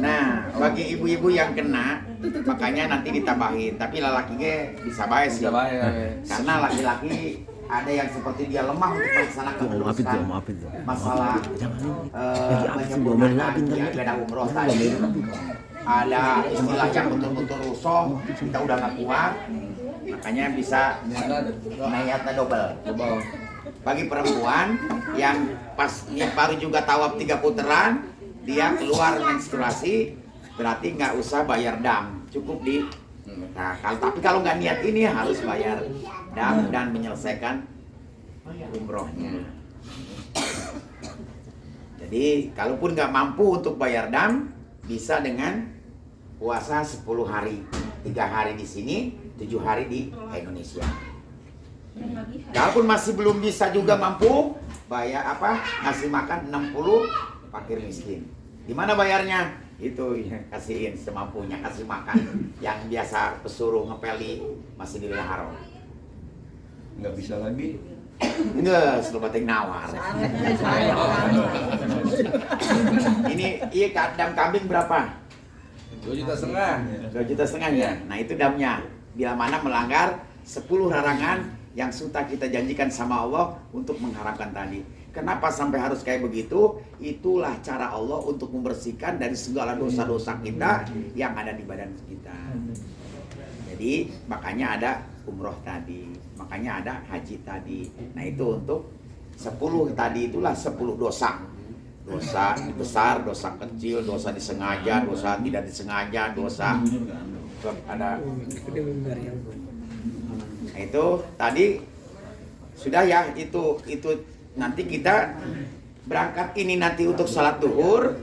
Speaker 5: Nah, bagi ibu-ibu yang kena, makanya nanti ditambahin. Tapi lelaki bisa baik sih. Karena laki-laki ada yang seperti dia lemah untuk melaksanakan
Speaker 1: Maafin.
Speaker 5: masalah ibadah umroh tadi. Ada istilah yang betul-betul rusuh, kita udah nggak kuat, makanya bisa niatnya double. Bagi perempuan yang pas baru juga tawaf 3 putaran, dia keluar menstruasi, berarti nggak usah bayar dam, cukup di. Nah, tapi kalau nggak niat ini harus bayar dam dan menyelesaikan umrohnya. Jadi, kalaupun nggak mampu untuk bayar dam, bisa dengan puasa 10 hari, 3 hari di sini, 7 hari di Indonesia. Kalaupun masih belum bisa juga mampu bayar ngasih makan 60 fakir miskin. Di mana bayarnya? Itu ya, kasihin semampunya, kasih makan yang biasa pesuruh ngepel di Masjidil Haram.
Speaker 2: Nggak bisa lagi
Speaker 5: Nggak, selalu batik nawar. Ini iya dam kambing berapa?
Speaker 4: 2,5 juta.
Speaker 5: 2,5 juta ya. Nah itu damnya. Bila mana melanggar 10 larangan yang sudah kita janjikan sama Allah untuk mengharamkan tadi. Kenapa sampai harus kayak begitu? Itulah cara Allah untuk membersihkan dari segala dosa-dosa kita yang ada di badan kita. Jadi makanya ada umroh tadi, makanya ada haji tadi. Nah itu untuk 10 tadi, itulah 10 dosa. Dosa besar, dosa kecil, dosa disengaja, dosa tidak disengaja, dosa ada. Nah, itu tadi sudah ya, itu nanti kita berangkat ini nanti untuk salat duhur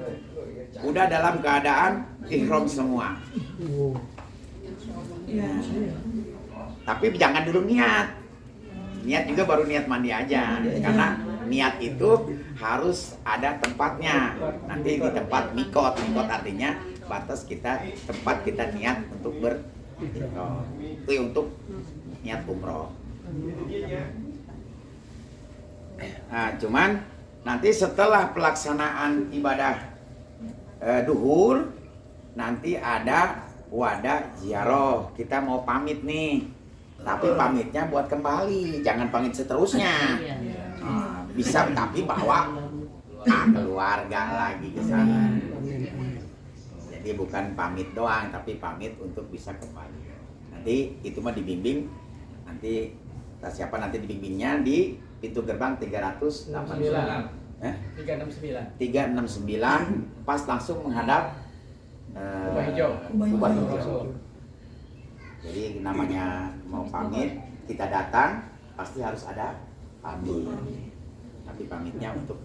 Speaker 5: udah dalam keadaan ihram semua. Tapi jangan dulu niat juga baru niat mandi aja, karena niat itu harus ada tempatnya. Nanti di tempat mikot artinya batas kita, tempat kita niat untuk itu untuk niat umroh. Nah, cuman nanti setelah pelaksanaan ibadah duhur nanti ada wadah ziarah. Kita mau pamit nih, tapi pamitnya buat kembali, jangan pamit seterusnya. Nah, bisa tapi bawa keluarga lagi ke sana. Jadi bukan pamit doang, tapi pamit untuk bisa kembali. Nanti itu mah dibimbing, nanti siapa nanti dibimbingnya di pintu gerbang 389. 369 pas langsung menghadap Kubah Hijau. Jadi namanya mau pamit, kita datang pasti harus ada pamit. Tapi pamitnya untuk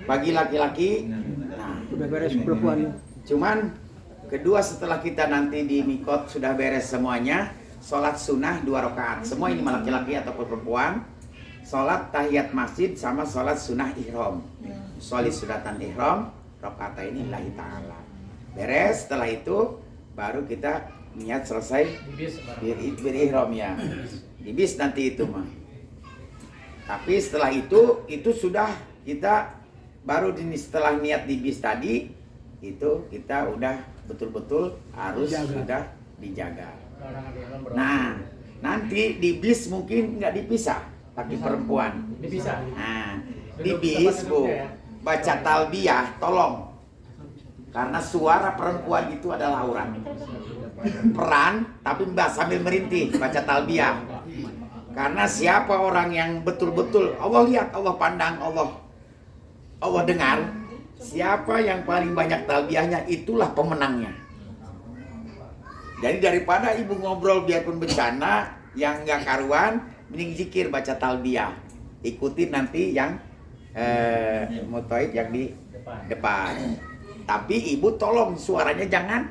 Speaker 5: bagi laki-laki. Nah,
Speaker 6: Udah beres perempuan.
Speaker 5: cuman kedua setelah kita nanti di mikot sudah beres semuanya, sholat sunnah 2 rakaat. Semua ini laki-laki ataupun perempuan. Sholat tahiyat masjid sama sholat sunnah ihram. Sholat sunatan ihram rakaat ini lillahi ta'ala. Beres, setelah itu baru kita niat selesai berihram ya. Di bis nanti itu mah. Tapi setelah itu sudah kita baru setelah niat di bis tadi itu kita udah betul-betul harus sudah dijaga. Nah, nanti di bis mungkin nggak dipisah, tapi perempuan.
Speaker 3: Dipisah.
Speaker 5: Nah, di bis Bu, baca talbiyah, tolong. Karena suara perempuan itu adalah aurat. Peran, tapi sambil merintih, baca talbiyah. Karena siapa orang yang betul-betul Allah lihat, Allah pandang, Allah dengar, siapa yang paling banyak talbiyahnya itulah pemenangnya. Jadi daripada ibu ngobrol biarpun bencana yang nggak karuan, mending zikir baca talbiyah. Ikuti nanti yang mutoid yang di depan. Tapi ibu tolong suaranya jangan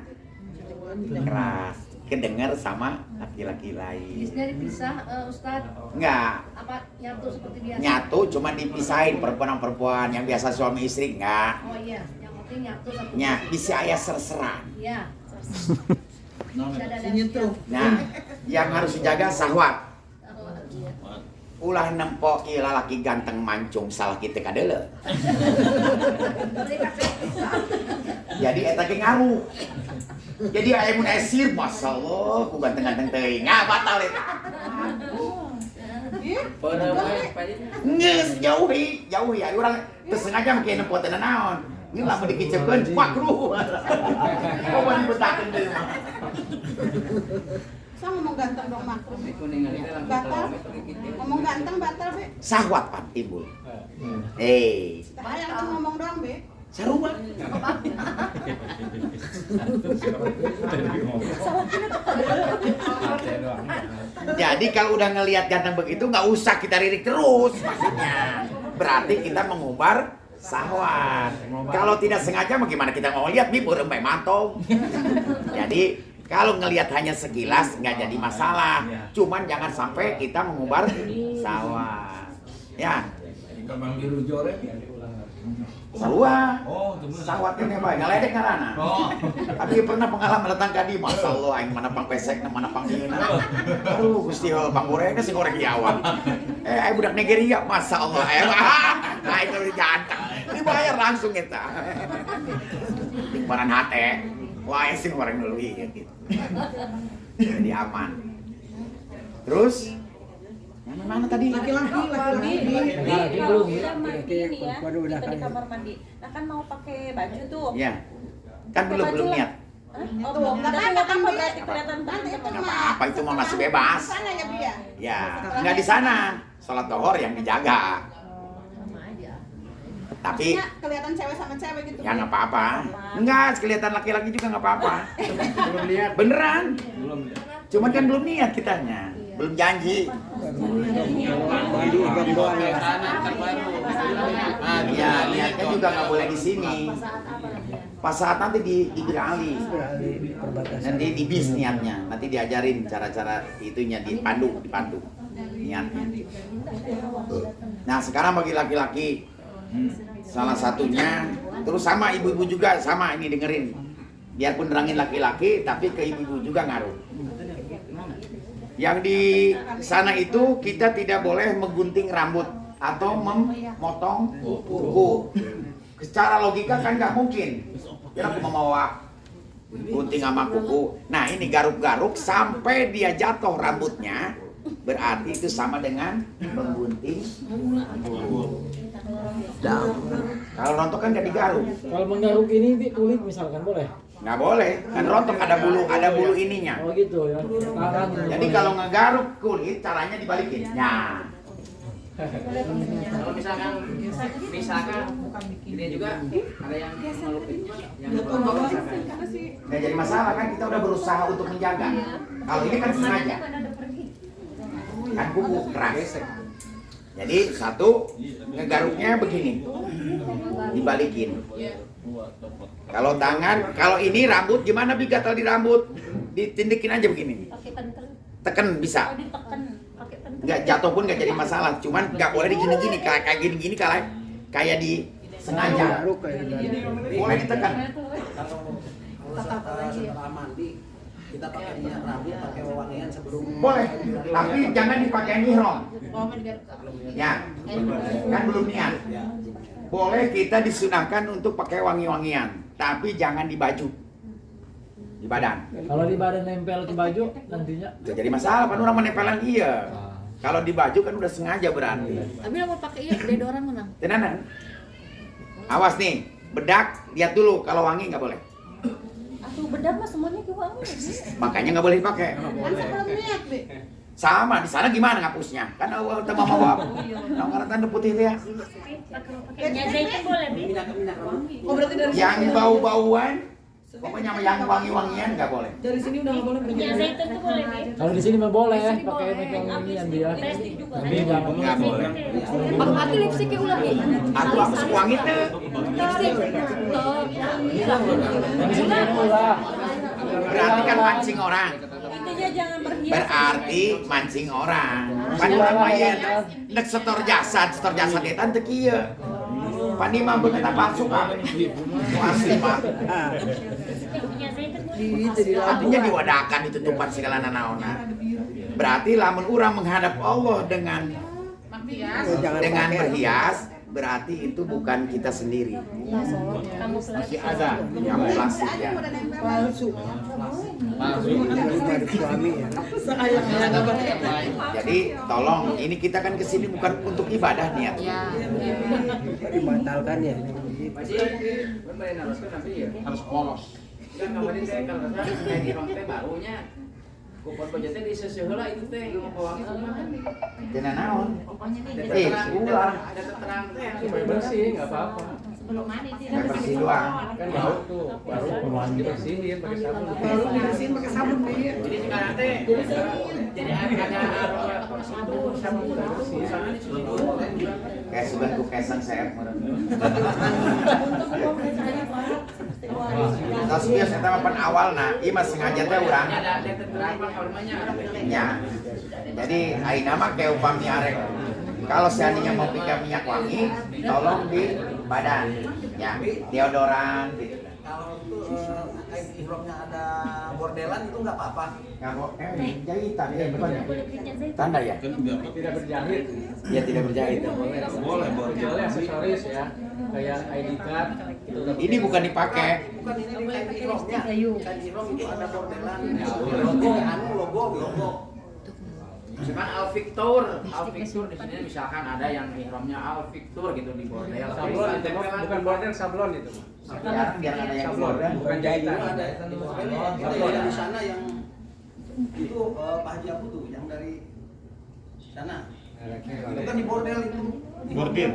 Speaker 5: keras, kedengar sama laki-laki lain.
Speaker 9: Bisnya dipisah, Ustadz?
Speaker 5: Enggak.
Speaker 9: Apa nyatu seperti biasa?
Speaker 5: Nyatu cuma dipisahin perempuan-perempuan yang biasa suami istri enggak.
Speaker 9: Oh iya, yang penting nyatu satu.
Speaker 5: Bisa ayah serseran.
Speaker 9: Iya.
Speaker 5: Nah, yang harus dijaga sahwat. Ulah nempok ieu lalaki ganteng mancung salah kita kadeule. Jadi eta ge ngaruh. Jadi aya mun esir masyaallah ku ganteng-ganteng teuing. Batal eta. Ngeus jauhi aya urang teu sengaja make nempot teh naon. Ieu lamun dikiceupkeun makruh. Coba dibetakeun deui mah.
Speaker 8: Saya ngomong ganteng dong makruh. Batal. Ngomong ganteng batal, Be.
Speaker 5: Sahwat pan timbul.
Speaker 8: Bayang tuh ngomong doang, Be.
Speaker 5: Sarua. Jadi kalau udah ngelihat ganteng begitu nggak usah kita lirik terus maksudnya. Berarti kita mengumbar sahwat. Kalau tidak sengaja bagaimana kita mau lihat nih beremai mantau. Jadi kalau ngelihat hanya sekilas nggak jadi masalah. Cuman jangan sampai kita mengumbar sahwat. Ya.
Speaker 3: Kabang biru joreng ya.
Speaker 5: Sarua.
Speaker 3: Oh,
Speaker 5: Sawat ini bae, ngaledek ngaranna.
Speaker 3: Oh.
Speaker 5: Tapi pernah pengalaman datang ka dieu, masyaallah aing mana pang pesek, mana pang dieuna. Aduh, Gusti Allah pang goreng sing goreng iawang. Aing budak Nigeria, masyaallah. Aing udah ganteng. Dibayar langsung eta. Timbaran hate. Wah, sing goreng dulu gitu. Jadi aman. Terus yang mana tadi?
Speaker 7: Laki-laki.
Speaker 6: belum.
Speaker 8: Ini ya,
Speaker 6: Baru udah
Speaker 8: kita di
Speaker 6: kaya.
Speaker 8: kamar mandi. Nah kan mau pakai baju tuh.
Speaker 5: Ya. Kan belum niat.
Speaker 8: Hah? Oh, belum. Tapi nggak apa berarti kelihatan teman-teman.
Speaker 5: Enggak apa-apa, itu mah masih bebas.
Speaker 8: Sana ya, Bi ya?
Speaker 5: Ya, enggak di sana. Salat zuhur yang dijaga.
Speaker 9: Sama aja.
Speaker 5: Tapi
Speaker 8: Maksudnya kelihatan cewek sama cewek gitu.
Speaker 5: ya nggak apa-apa. Enggak, kelihatan laki-laki juga nggak apa-apa. Belum niat. Beneran. Cuman kan belum niat kitanya. Belum janji.
Speaker 6: Mandi ikan doang ya.
Speaker 5: Ya, niatnya juga nggak boleh di sini. Pas saat nanti di Gerali.
Speaker 6: Beralih perbatasan.
Speaker 5: Nanti di bis niatnya. Nanti diajarin cara-cara itunya dipandu niatnya. Nah, sekarang bagi laki-laki salah satunya terus sama ibu-ibu juga sama ini dengerin. Biarpun nerangin laki-laki tapi ke ibu-ibu juga ngaruh. Yang di sana itu kita tidak boleh menggunting rambut atau memotong kuku. Secara logika kan nggak mungkin. Ya aku mau gunting sama kuku. Nah ini garuk-garuk sampai dia jatuh rambutnya, berarti itu sama dengan menggunting. Kalau rontok kan nggak digaruk.
Speaker 10: Kalau menggaruk ini di kulit misalkan boleh?
Speaker 5: Nggak boleh, kan rontok ada bulu ininya.
Speaker 10: Oh gitu ya.
Speaker 5: Jadi kalau ngegaruk kulit caranya dibalikin. Ya.
Speaker 3: Kalau misalkan dia juga ada yang ngelupin yang
Speaker 5: Nggak jadi masalah kan kita udah berusaha untuk menjaga. Kalau ini kan sengaja. Kan kuku keras. Jadi satu ngegaruknya begini, dibalikin. Kalau tangan, kalau ini rambut gimana bi gatal di rambut? Ditindikin aja begini.
Speaker 9: Pakai tenten.
Speaker 5: Tekan bisa.
Speaker 9: Oh, ditekan. Pakai tenten.
Speaker 5: Nggak jatuh pun nggak jadi masalah. Cuman nggak boleh digini-gini kayak gini-gini kayak di sengaja.
Speaker 6: Garuk kayak gitu.
Speaker 5: Boleh ditekan.
Speaker 6: Setelah mandi kita pakainya rambut pakai wewangian sebelum
Speaker 5: Boleh. Tapi jangan dipakai ihram. Ya. Kan belum niat. Boleh kita disunahkan untuk pakai wangi-wangian, tapi jangan di baju, di badan.
Speaker 10: Kalau di badan nempel ke baju nantinya.
Speaker 5: Itu jadi masalah, kan orang menempelan iya. Kalau di baju kan udah sengaja berarti.
Speaker 9: Tapi mau pakai iya deodoran menang.
Speaker 5: Tenanan. Awas nih, bedak lihat dulu kalau wangi nggak boleh.
Speaker 9: Atuh bedak mah semuanya juga wangi.
Speaker 5: Makanya nggak boleh dipakai.
Speaker 8: Kan sebelum niat, Bi.
Speaker 5: Sama di sana gimana ngapusnya? Kan awal teman bawa. Nah, ngaratan putih itu ya.
Speaker 9: Minyak zaitun boleh, Bi.
Speaker 8: Oh berarti dari
Speaker 5: Yang bau-bauan, pokoknya yang wangi-wangian nggak boleh.
Speaker 7: Dari sini udah nggak boleh
Speaker 9: Minyak zaitun tuh boleh, Bi.
Speaker 10: Kalau di sini mah boleh
Speaker 9: Di sini
Speaker 10: pakai
Speaker 9: boleh.
Speaker 10: wangian dia.
Speaker 9: Plastik juga.
Speaker 10: Tapi jangan
Speaker 5: Nggak boleh.
Speaker 9: Pakai lipstiknya ulah, Bi.
Speaker 5: Aku harus wangi tuh.
Speaker 9: Lipstik. Tuh.
Speaker 10: Di sini pula.
Speaker 5: Berarti kan mancing orang.
Speaker 8: intinya jangan berhias.
Speaker 5: Berarti mancing orang. Pan lumayan. Nek setor jasad itu tante kieu. Pan mah beungeut palsu Pak. Asli Pak.
Speaker 9: Minyak zaitun boleh.
Speaker 5: Artinya diwadakan ditutupan segala nanaona. Berarti lamun urang menghadap Allah dengan berhias, berarti itu bukan kita sendiri. Masih ada yang plastik ya.
Speaker 6: suami ya.
Speaker 5: Jadi tolong, ini kita kan kesini bukan untuk ibadah niat.
Speaker 6: Dibatalkan ya.
Speaker 3: harus polos. Kan kemarin saya kalau saya di ruang teh barunya kupon budgetnya di seseheula itu teh ngomong kumaha.
Speaker 5: Dina naon? Ulah.
Speaker 3: Ada terang teh supaya bersih enggak apa-apa.
Speaker 9: Sebelum mandi dia.
Speaker 5: Nggak bersih doang.
Speaker 3: Kan bau tuh, baru dibersihin pakai sabun.
Speaker 7: Baru dibersihin pakai sabun dia.
Speaker 3: Jadi sekarang teh jadi ada sabun bersih.
Speaker 5: Kayak sugan ku kesang saya meureun. Terus biasa eta mah pan awalna, ieu mah sengaja teh urang.
Speaker 3: Ada terang mah kalmanya.
Speaker 5: Ya. Jadi ayeuna mah kayak upami arek Kalau seandainya mau pakai minyak wangi, tolong di badan, ya, deodoran gitu.
Speaker 6: Kalau itu kain ihramnya ada bordelan itu nggak apa-apa.
Speaker 5: Nggak mau, jahitan ya depannya. Tanda ya?
Speaker 10: Tidak berjahit.
Speaker 5: Ya tidak berjahit.
Speaker 10: Kecuali aksesoris ya, kayak ID card. Itu udah
Speaker 5: Ini bukan dipakai.
Speaker 6: Bukan ini di kain ihramnya. Kain ihram itu ada bordelan. Logo.
Speaker 3: Misalkan Al Victor di sini misalkan ada yang ihramnya Al Victor gitu di bordel.
Speaker 10: sablon itu bukan bordel, sablon itu.
Speaker 5: Biar ada yang
Speaker 10: Sablon, bukan jahitan.
Speaker 6: Ada di bordelan. Ada yang di sana yang itu Pak Haji Abu tuh yang dari sana. Itu kan di bordel itu.
Speaker 1: Bordil.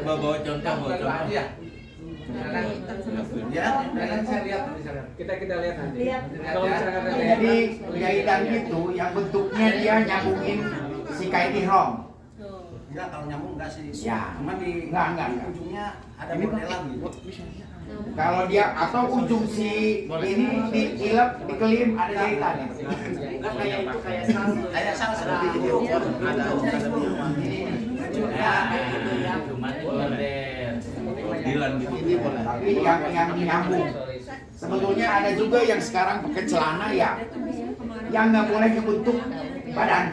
Speaker 4: Bawa contoh aja.
Speaker 6: Ya,
Speaker 10: Saya lihat kita lihat nanti. Kalau misalkan ada
Speaker 5: Jadi jahitan itu yang bentuknya dia nyambungin si kain ihram.
Speaker 6: enggak kalau nyambung enggak sih.
Speaker 5: Ya.
Speaker 6: Cuma di
Speaker 5: Enggak.
Speaker 6: ujungnya ada bordelan gitu.
Speaker 5: Kalau dia atau ujung si ini diilep, dikelim ada jahitannya.
Speaker 3: Kayak itu kayak salsa.
Speaker 6: Kayak salsa seperti itu.
Speaker 3: Ada itu ya, cuma
Speaker 5: Tapi yang nyambung. Sebetulnya ada juga yang sekarang pakai celana ya, yang nggak boleh ngebentuk badan.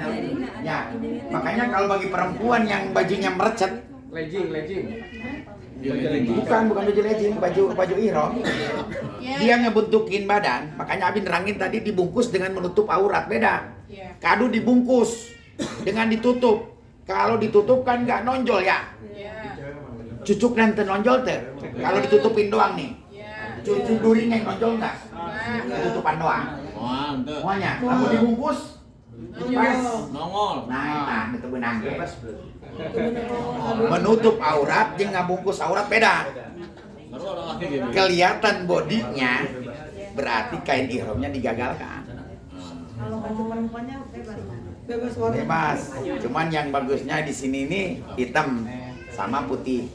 Speaker 5: Ya, makanya kalau bagi perempuan yang bajunya merecet,
Speaker 10: legging.
Speaker 5: bukan baju legging, baju ihram, dia ngebentukin badan. Makanya Abi nerangin tadi dibungkus dengan menutup aurat, beda. Kado dibungkus dengan ditutup. Kalau ditutup kan nggak nonjol ya. Cucuk dan tenonjol teh. Kalau ditutupin doang nih. Cucuk duri yang nonjol nggak? Tutupan doang. Semuanya. Kalau dibungkus, pas
Speaker 4: Nongol.
Speaker 5: nah itu benang. Menutup aurat jeung ngabungkus aurat beda. Kelihatan bodinya, berarti kain ihramnya digagalkan.
Speaker 8: Kalau baju perempuannya bebas warna.
Speaker 5: Bebas. Cuman yang bagusnya di sini nih hitam sama putih.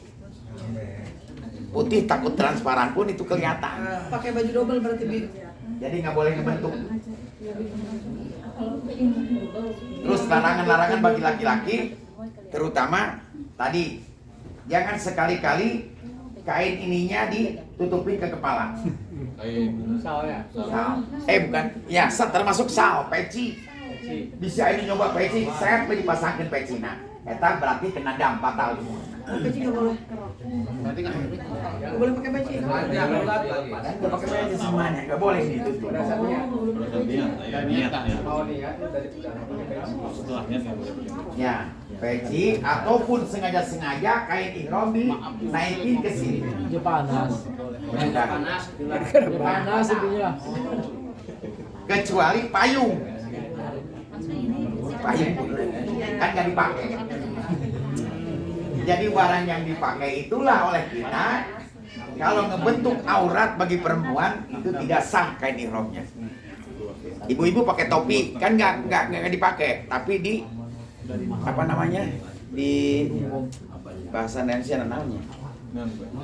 Speaker 5: Putih takut transparan pun itu kelihatan.
Speaker 8: Pakai baju double berarti Bi.
Speaker 5: Jadi nggak boleh ngebentuk. Terus larangan-larangan bagi laki-laki, terutama tadi jangan sekali-kali kain ininya ditutupin ke kepala.
Speaker 10: Sao ya.
Speaker 5: Sao. Bukan. Ya, termasuk sao, peci. Bisa ini nyoba peci, set dipasangin peci. Nah, eta berarti kena dam fatal.
Speaker 8: Peci nggak boleh. Nggak boleh pakai peci.
Speaker 5: Nggak pakai peci semuanya, nggak boleh ditutup.
Speaker 10: Mau niat dari peci.
Speaker 5: Ya, peci ataupun sengaja-sengaja kain ihram dinaikin ke sini.
Speaker 10: Dia panas. Panas intinya.
Speaker 5: Kecuali payung. Payung kan nggak dipakai. Jadi barang yang dipakai itulah oleh kita. Kalau ngebentuk aurat bagi perempuan itu tidak sah kain ihramnya. Ibu-ibu pakai topi kan nggak dipakai, tapi di apa namanya di bahasa Indonesia namanya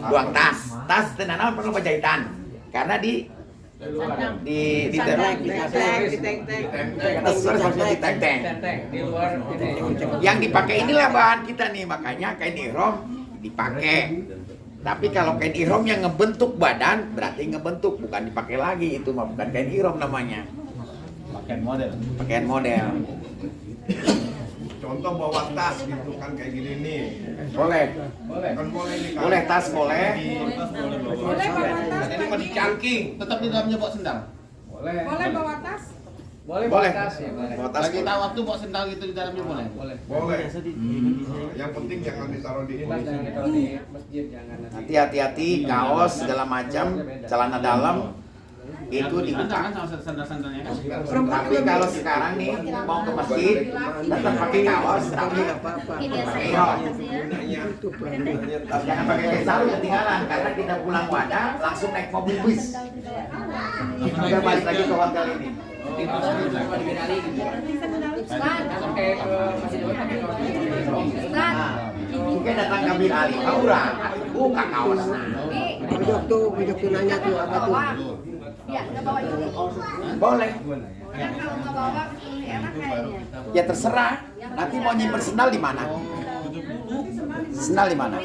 Speaker 5: doang tas tenanan perlu jahitan karena di
Speaker 10: Di luar ini.
Speaker 5: yang dipakai inilah bahan kita nih, makanya kain ihram dipakai. Tapi kalau kain ihram yang ngebentuk badan berarti ngebentuk, bukan dipakai lagi, itu mah bukan kain ihram namanya. Pakaian model.
Speaker 2: Contoh bawa tas gitu kan kayak gini nih.
Speaker 5: Boleh.
Speaker 2: Kan boleh nih.
Speaker 5: Boleh tas boleh.
Speaker 8: Boleh bawa tas.
Speaker 4: Ini mau dicangking, tetap di dalamnya bawa sendal.
Speaker 10: Boleh.
Speaker 8: Boleh bawa tas.
Speaker 10: Boleh.
Speaker 5: Boleh.
Speaker 10: Tas ya, boleh.
Speaker 5: Bawa tas
Speaker 4: Lagi
Speaker 5: boleh.
Speaker 4: tahu waktu bawa sendal gitu di dalamnya boleh.
Speaker 2: Boleh. Yang penting jangan ditaruh di
Speaker 10: Pas
Speaker 2: ini.
Speaker 10: jangan ditaruh di masjid, jangan nanti.
Speaker 5: Nanti hati-hati kaos segala macam, celana dalam itu dibuka.
Speaker 4: Kan sama sandal-sandalnya kan.
Speaker 5: Tapi kalau sekarang nih mau ke masjid tetap pakai kaos, tapi pakai ihram. Jangan pakai sandal ketinggalan karena kita pulang wadah langsung naik mobil bis. Kita balik lagi ke hotel ini. Mungkin datang ke Bin Ali, Aura, buka kaos.
Speaker 6: Bojok tuh nanya tuh apa tuh?
Speaker 9: Ya, nggak bawa ini.
Speaker 5: Boleh.
Speaker 9: Kan kalau nggak bawa, enak kayaknya.
Speaker 5: Ya terserah. Nanti mau nyimpen sendal di mana? Sendal di mana?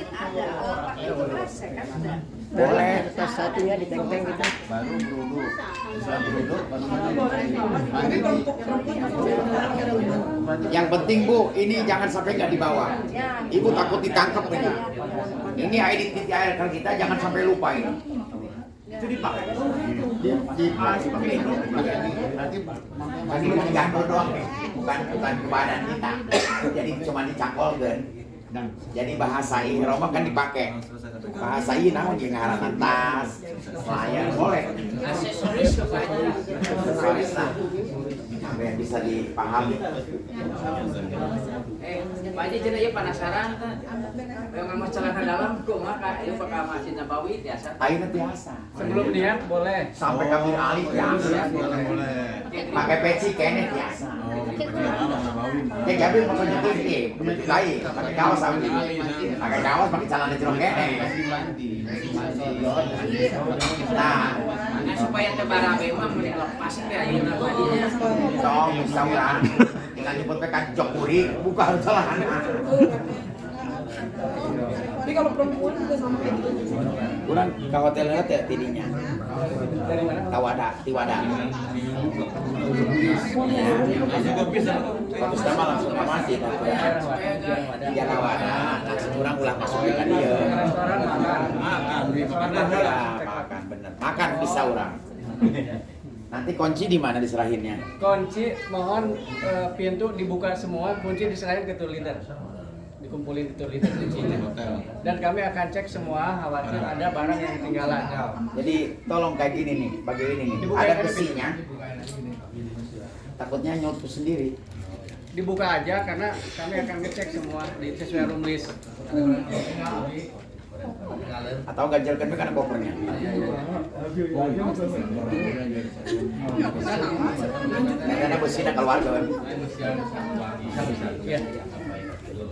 Speaker 5: Boleh.
Speaker 10: Tas satunya di teng-teng gitu. Baru beruduk. Bisa beruduk,
Speaker 5: Yang penting Bu, ini jangan sampai nggak dibawa. Ibu takut ditangkap ini. Ini identitas air kita, jangan sampai lupa ini. Itu dipakai. Dipakai itu. Nanti digantung doang nih, bukan ke badan kita. Jadi cuma dicangkolkan. Jadi bahasa ihram kan dipakai. Bahasa ini namun ngaran tas, layar boleh.
Speaker 3: Aksesoris saja.
Speaker 5: Aksesoris lah. Sampai bisa dipahami.
Speaker 3: Pak Haji cenah ieu penasaran teh. Memang celana dalam kumaha ieu pakai Masjid Nabawi biasa.
Speaker 5: Ayeuna biasa.
Speaker 10: Sebelum niat boleh.
Speaker 5: Sampai kami alih biasa. Pakai peci kene biasa. Ya Gabriel pokoknya tuh ini, lain. Pakai kaos sama ini. Pakai kaos, pakai celana jerong kene. Nah,
Speaker 3: supaya tebarabe mah mun lepas teh ayeuna tadinya.
Speaker 5: tong bisa urang. Tinggal nyebut pekan jokuri, buka celana.
Speaker 7: Tapi kalau perempuan juga sama kayak gitu.
Speaker 5: Kurang ke hotelnya teh tidinya. Tiwada. Habis nama langsung ke masjid. Dia Lawada, langsung kurang ulang masuk ke dia. Makan bener. Makan bisa orang. Nanti kunci di mana diserahinnya?
Speaker 10: Kunci mohon pintu dibuka semua, kunci diserahin ke tour leader. Dikumpulin di tour leader kuncinya. Dan kami akan cek semua, khawatir ada barang yang ketinggalan.
Speaker 5: Jadi tolong kayak gini nih, bagi ini nih. Ada besinya. Takutnya nyotu sendiri.
Speaker 10: Dibuka aja karena kami akan ngecek semua di sesuai room list.
Speaker 5: Atau ganjalkan karena kopernya. Karena besinya keluar kan.
Speaker 10: Iya.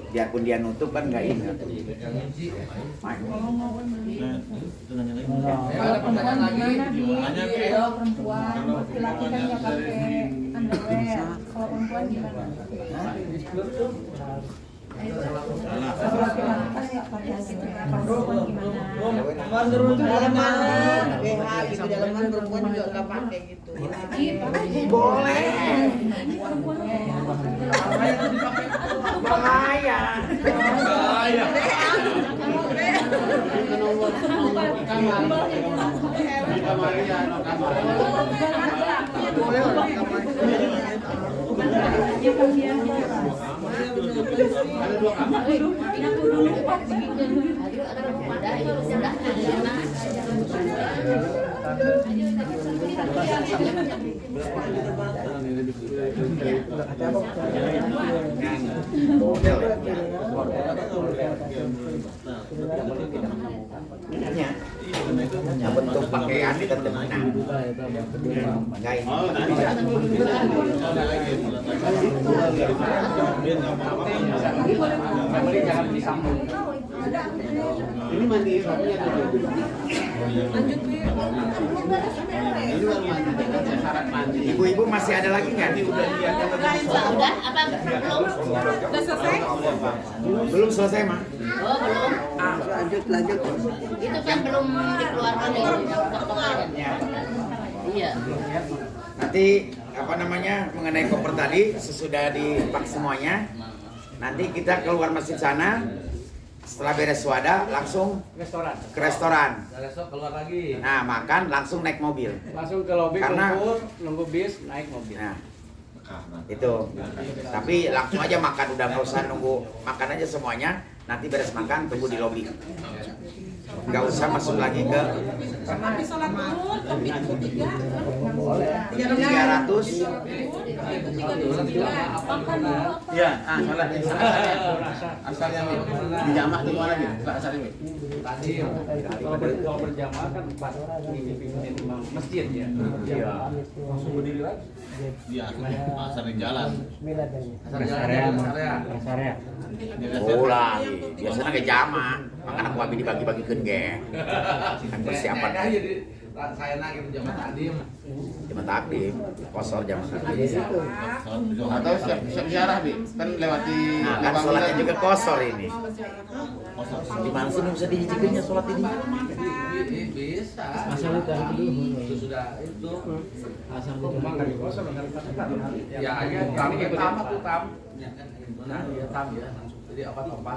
Speaker 5: Biarpun dia nutup kan nggak ini.
Speaker 8: Kalau perempuan gimana di kalau perempuan laki-laki kan nggak pakai underwear. Kalau perempuan gimana? Laki-laki kan nggak pakai underwear. Kalau perempuan gimana?
Speaker 6: Dalaman, BH gitu dalaman perempuan juga nggak pakai gitu.
Speaker 5: Boleh. Bahaya. Model ya. Yang bentuk pakaian itu tetap menang. Enggak ini.
Speaker 10: Jangan disambung.
Speaker 6: Ini mandi ihramnya tuh.
Speaker 5: Ibu-ibu masih ada lagi nggak?
Speaker 9: Udah apa belum?
Speaker 8: Udah selesai?
Speaker 5: Belum selesai mah.
Speaker 9: Oh, belum.
Speaker 6: Lanjut.
Speaker 9: Itu kan belum dikeluarkan dari potongan. Iya.
Speaker 5: Nanti apa namanya mengenai koper tadi sesudah dipak semuanya, nanti kita keluar masjid sana. Setelah beres wada langsung ke restoran.
Speaker 10: Besok keluar lagi.
Speaker 5: Nah makan langsung naik mobil.
Speaker 10: Langsung ke lobi
Speaker 5: Karena-
Speaker 10: kumpul, nunggu bis, naik mobil.
Speaker 5: Nah itu. Tapi langsung aja makan, udah nggak usah nunggu, makan aja semuanya. Nanti beres makan tunggu di lobi. Nggak usah masuk lagi ke
Speaker 8: Tapi sholat dulu, tapi
Speaker 5: 300.
Speaker 10: Iya, asalnya di jamaah di mana gitu? Asalnya tadi kalau berjamaah kan pas pimpin imam masjid ya. Iya. Langsung berdiri lagi.
Speaker 11: Iya, asar di jalan.
Speaker 10: Asar jalan.
Speaker 5: Ulah, biasanya ke jamaah. Makanya aku habis dibagi-bagikan ge. Kan persiapan.
Speaker 4: saya gitu jamaah takdim.
Speaker 5: Jamaah takdim, kosor jamaah takdim.
Speaker 11: Atau siap ziarah bi, kan lewati.
Speaker 5: Nah, kan sholatnya juga kosor ini. Di mana sih bisa dijijikinnya sholat ini?
Speaker 4: Bisa.
Speaker 10: Asal itu
Speaker 4: Sudah itu.
Speaker 10: asal cuma nggak dikosong nggak dipasukan.
Speaker 4: Ya aja kami tamat tuh tam. Nah, ya tam ya. Jadi apa-apa.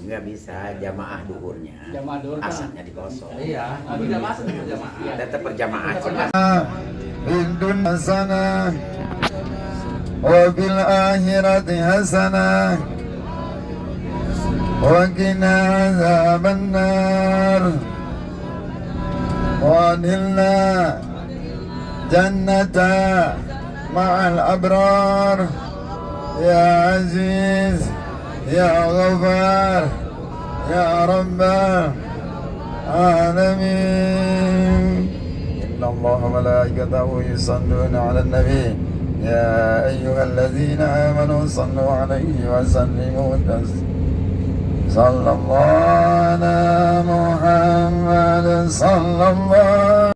Speaker 5: Nggak bisa jamaah duhurnya.
Speaker 10: Jamaah duhur kan.
Speaker 5: Asarnya dikosong.
Speaker 4: Iya, tidak masuk berjamaah.
Speaker 5: Tetap berjamaah.
Speaker 2: Bintun hasanah wa bil akhirati hasanah wa qina azaban nar wa adkhilna jannata ma'al abrar ya aziz ya ghafar ya rabbal alamin. إن الله وملائكته يصلون على النبي يا أيها الذين آمنوا صلوا عليه وسلموا تسليما صلى الله على محمد صلى الله